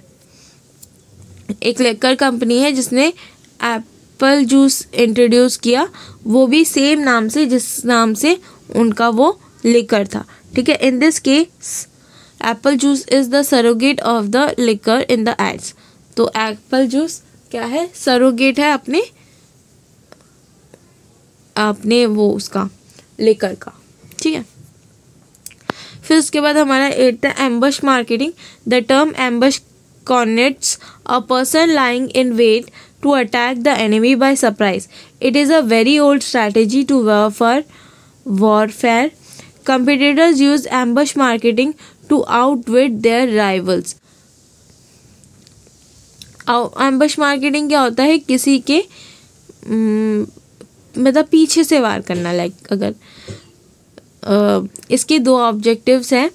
एक लिक्कर कंपनी है जिसने एप्पल जूस इंट्रोड्यूस किया, वो भी सेम नाम से जिस नाम से उनका वो लिक्कर था. ठीक है, in this case apple juice is the surrogate of the liquor in the ads. तो एप्पल जूस क्या है, सरोगेट है अपने वो उसका लेकर का, ठीक है। फिर उसके बाद हमारा 8 है ambush marketing. The term ambush connotes a person lying in wait to attack the enemy by surprise. It is a very old strategy to warfare. Competitors use ambush marketing to outwit their rivals. Ambush marketing क्या होता है, किसी के मतलब पीछे से वार करना। Like अगर इसके 2 ऑब्जेक्टिव्स हैं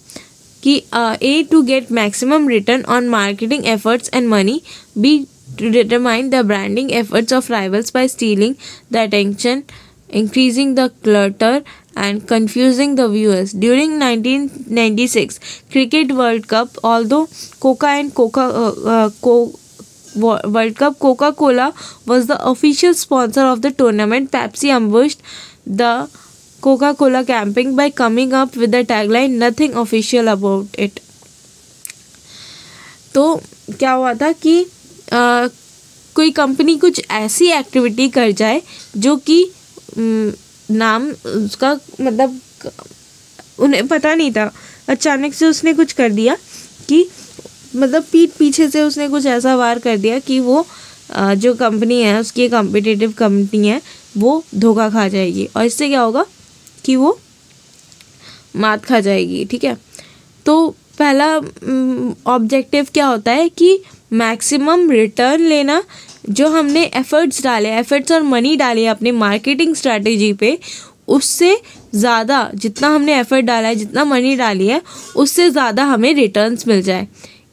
कि A to get maximum return on marketing efforts and money, B to determine the branding efforts of rivals by stealing the attention, increasing the clutter and confusing the viewers. During 1996 Cricket World Cup, although Coca-Cola was the official sponsor of the tournament, Pepsi ambushed the Coca-Cola campaign by coming up with the tagline "Nothing official about it." तो क्या हुआ था कि कोई company कुछ ऐसी activity कर जाए जो कि नाम उसका मतलब उन्हें पता नहीं था, अचानक से उसने कुछ कर दिया कि मतलब पीठ पीछे से उसने कुछ ऐसा वार कर दिया कि वो जो कंपनी है उसकी कॉम्पिटिटिव कंपनी है वो धोखा खा जाएगी, और इससे क्या होगा कि वो मात खा जाएगी, ठीक है। तो पहला ऑब्जेक्टिव क्या होता है कि मैक्सिमम रिटर्न लेना। जो हमने एफर्ट्स और मनी डाले अपने मार्केटिंग स्ट्रैटेजी पे, उससे ज़्यादा जितना हमने एफर्ट डाला है, जितना मनी डाली है, उससे ज़्यादा हमें रिटर्न्स मिल जाए।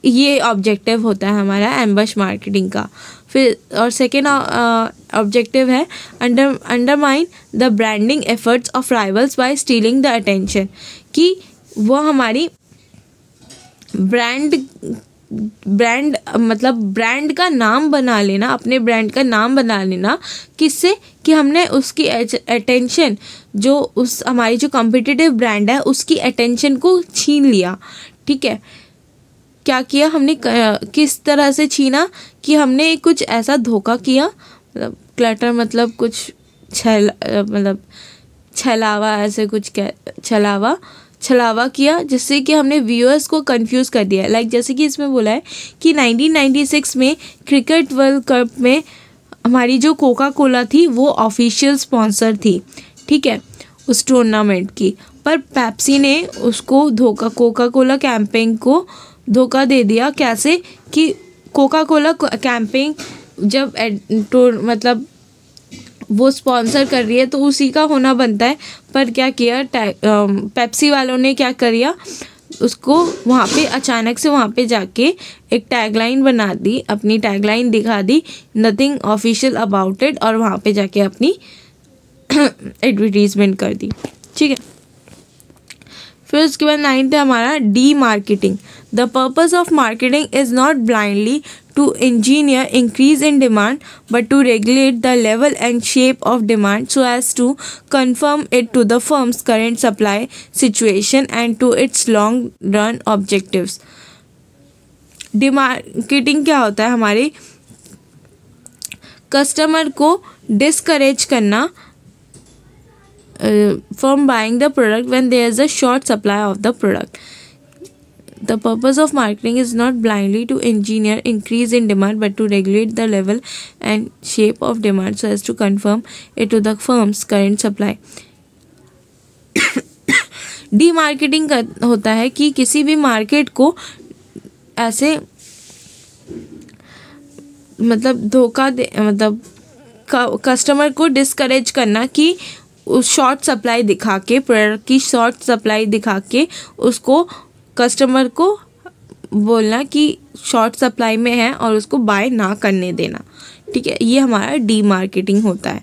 ये ऑब्जेक्टिव होता है हमारा एम्बश मार्केटिंग का। फिर और सेकेंड ऑब्जेक्टिव है undermine the branding efforts of rivals by stealing the attention, कि वो हमारी ब्रांड मतलब ब्रांड का नाम बना लेना, अपने ब्रांड का नाम बना लेना, किससे कि हमने उसकी अटेंशन, जो उस हमारी जो कॉम्पिटिटिव ब्रांड है उसकी अटेंशन को छीन लिया, ठीक है। क्या किया हमने, किस तरह से छीना कि हमने कुछ ऐसा धोखा किया, मतलब क्लटर मतलब कुछ छलावा, ऐसे कुछ छलावा किया, जिससे कि हमने व्यूअर्स को कंफ्यूज कर दिया। लाइक जैसे कि इसमें बोला है कि 1996 में क्रिकेट वर्ल्ड कप में हमारी जो कोका कोला थी वो ऑफिशियल स्पॉन्सर थी, ठीक है, उस टूर्नामेंट की। पर पेप्सी ने उसको कोका कोला कैंपेन को धोखा दे दिया। कैसे कि कोका कोला कैंपेन जब मतलब वो स्पॉन्सर कर रही है तो उसी का होना बनता है, पर क्या किया पेप्सी वालों ने क्या किया, उसको वहाँ पे अचानक से वहाँ पे जाके एक टैगलाइन बना दी, अपनी टैगलाइन दिखा दी, नथिंग ऑफिशियल अबाउट इट, और वहाँ पे जाके अपनी एडवर्टीजमेंट कर दी, ठीक है। फिर उसके बाद 9th है हमारा D marketing. The purpose of marketing is not blindly to engineer increase in demand, but to regulate the level and shape of demand so as to conform it to the firm's current supply situation and to its long run objectives. Demarketing क्या होता है, हमारे customer को discourage करना from buying the product when there is a short supply of the product. The purpose of marketing is not blindly to engineer increase in demand, but to regulate the level and shape of demand so as to conform it to the firm's current supply. Demarketing होता है कि किसी भी market को ऐसे मतलब धोखा दे, मतलब कस्टमर को डिस्करेज करना कि उस शॉर्ट सप्लाई दिखा के, प्रोडक्ट की शॉर्ट सप्लाई दिखा के उसको कस्टमर को बोलना कि शॉर्ट सप्लाई में है और उसको बाय ना करने देना, ठीक है। ये हमारा डी मार्केटिंग होता है।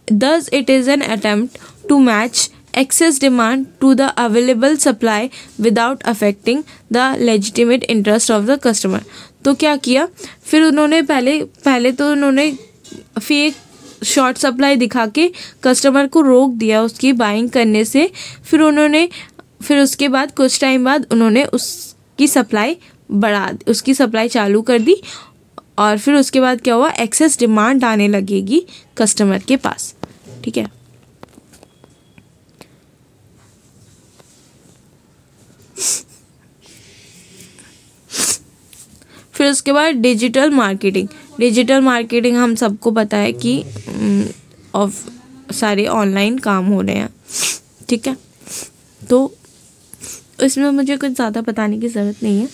Thus it is an attempt to match excess demand to the available supply without affecting the legitimate interest of the customer. तो क्या किया फिर उन्होंने पहले तो उन्होंने फेक शॉर्ट सप्लाई दिखा के कस्टमर को रोक दिया उसकी बाइंग करने से। फिर उसके बाद कुछ टाइम बाद उन्होंने उसकी सप्लाई चालू कर दी और फिर उसके बाद क्या हुआ, एक्सेस डिमांड आने लगेगी कस्टमर के पास, ठीक है। फिर उसके बाद डिजिटल मार्केटिंग। डिजिटल मार्केटिंग हम सबको पता है कि सारे ऑनलाइन काम हो रहे हैं, ठीक है। तो इसमें मुझे कुछ ज़्यादा बताने की ज़रूरत नहीं है,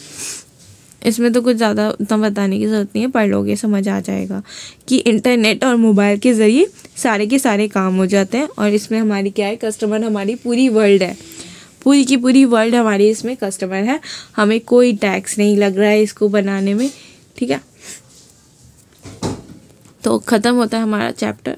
इसमें तो कुछ ज़्यादा उतना बताने की ज़रूरत नहीं है, पढ़ लोगे समझ आ जाएगा कि इंटरनेट और मोबाइल के ज़रिए सारे के सारे काम हो जाते हैं। और इसमें हमारी क्या है, कस्टमर हमारी पूरी वर्ल्ड है, पूरी की पूरी वर्ल्ड हमारी इसमें कस्टमर है, हमें कोई टैक्स नहीं लग रहा है इसको बनाने में, ठीक है। तो ख़त्म होता है हमारा चैप्टर।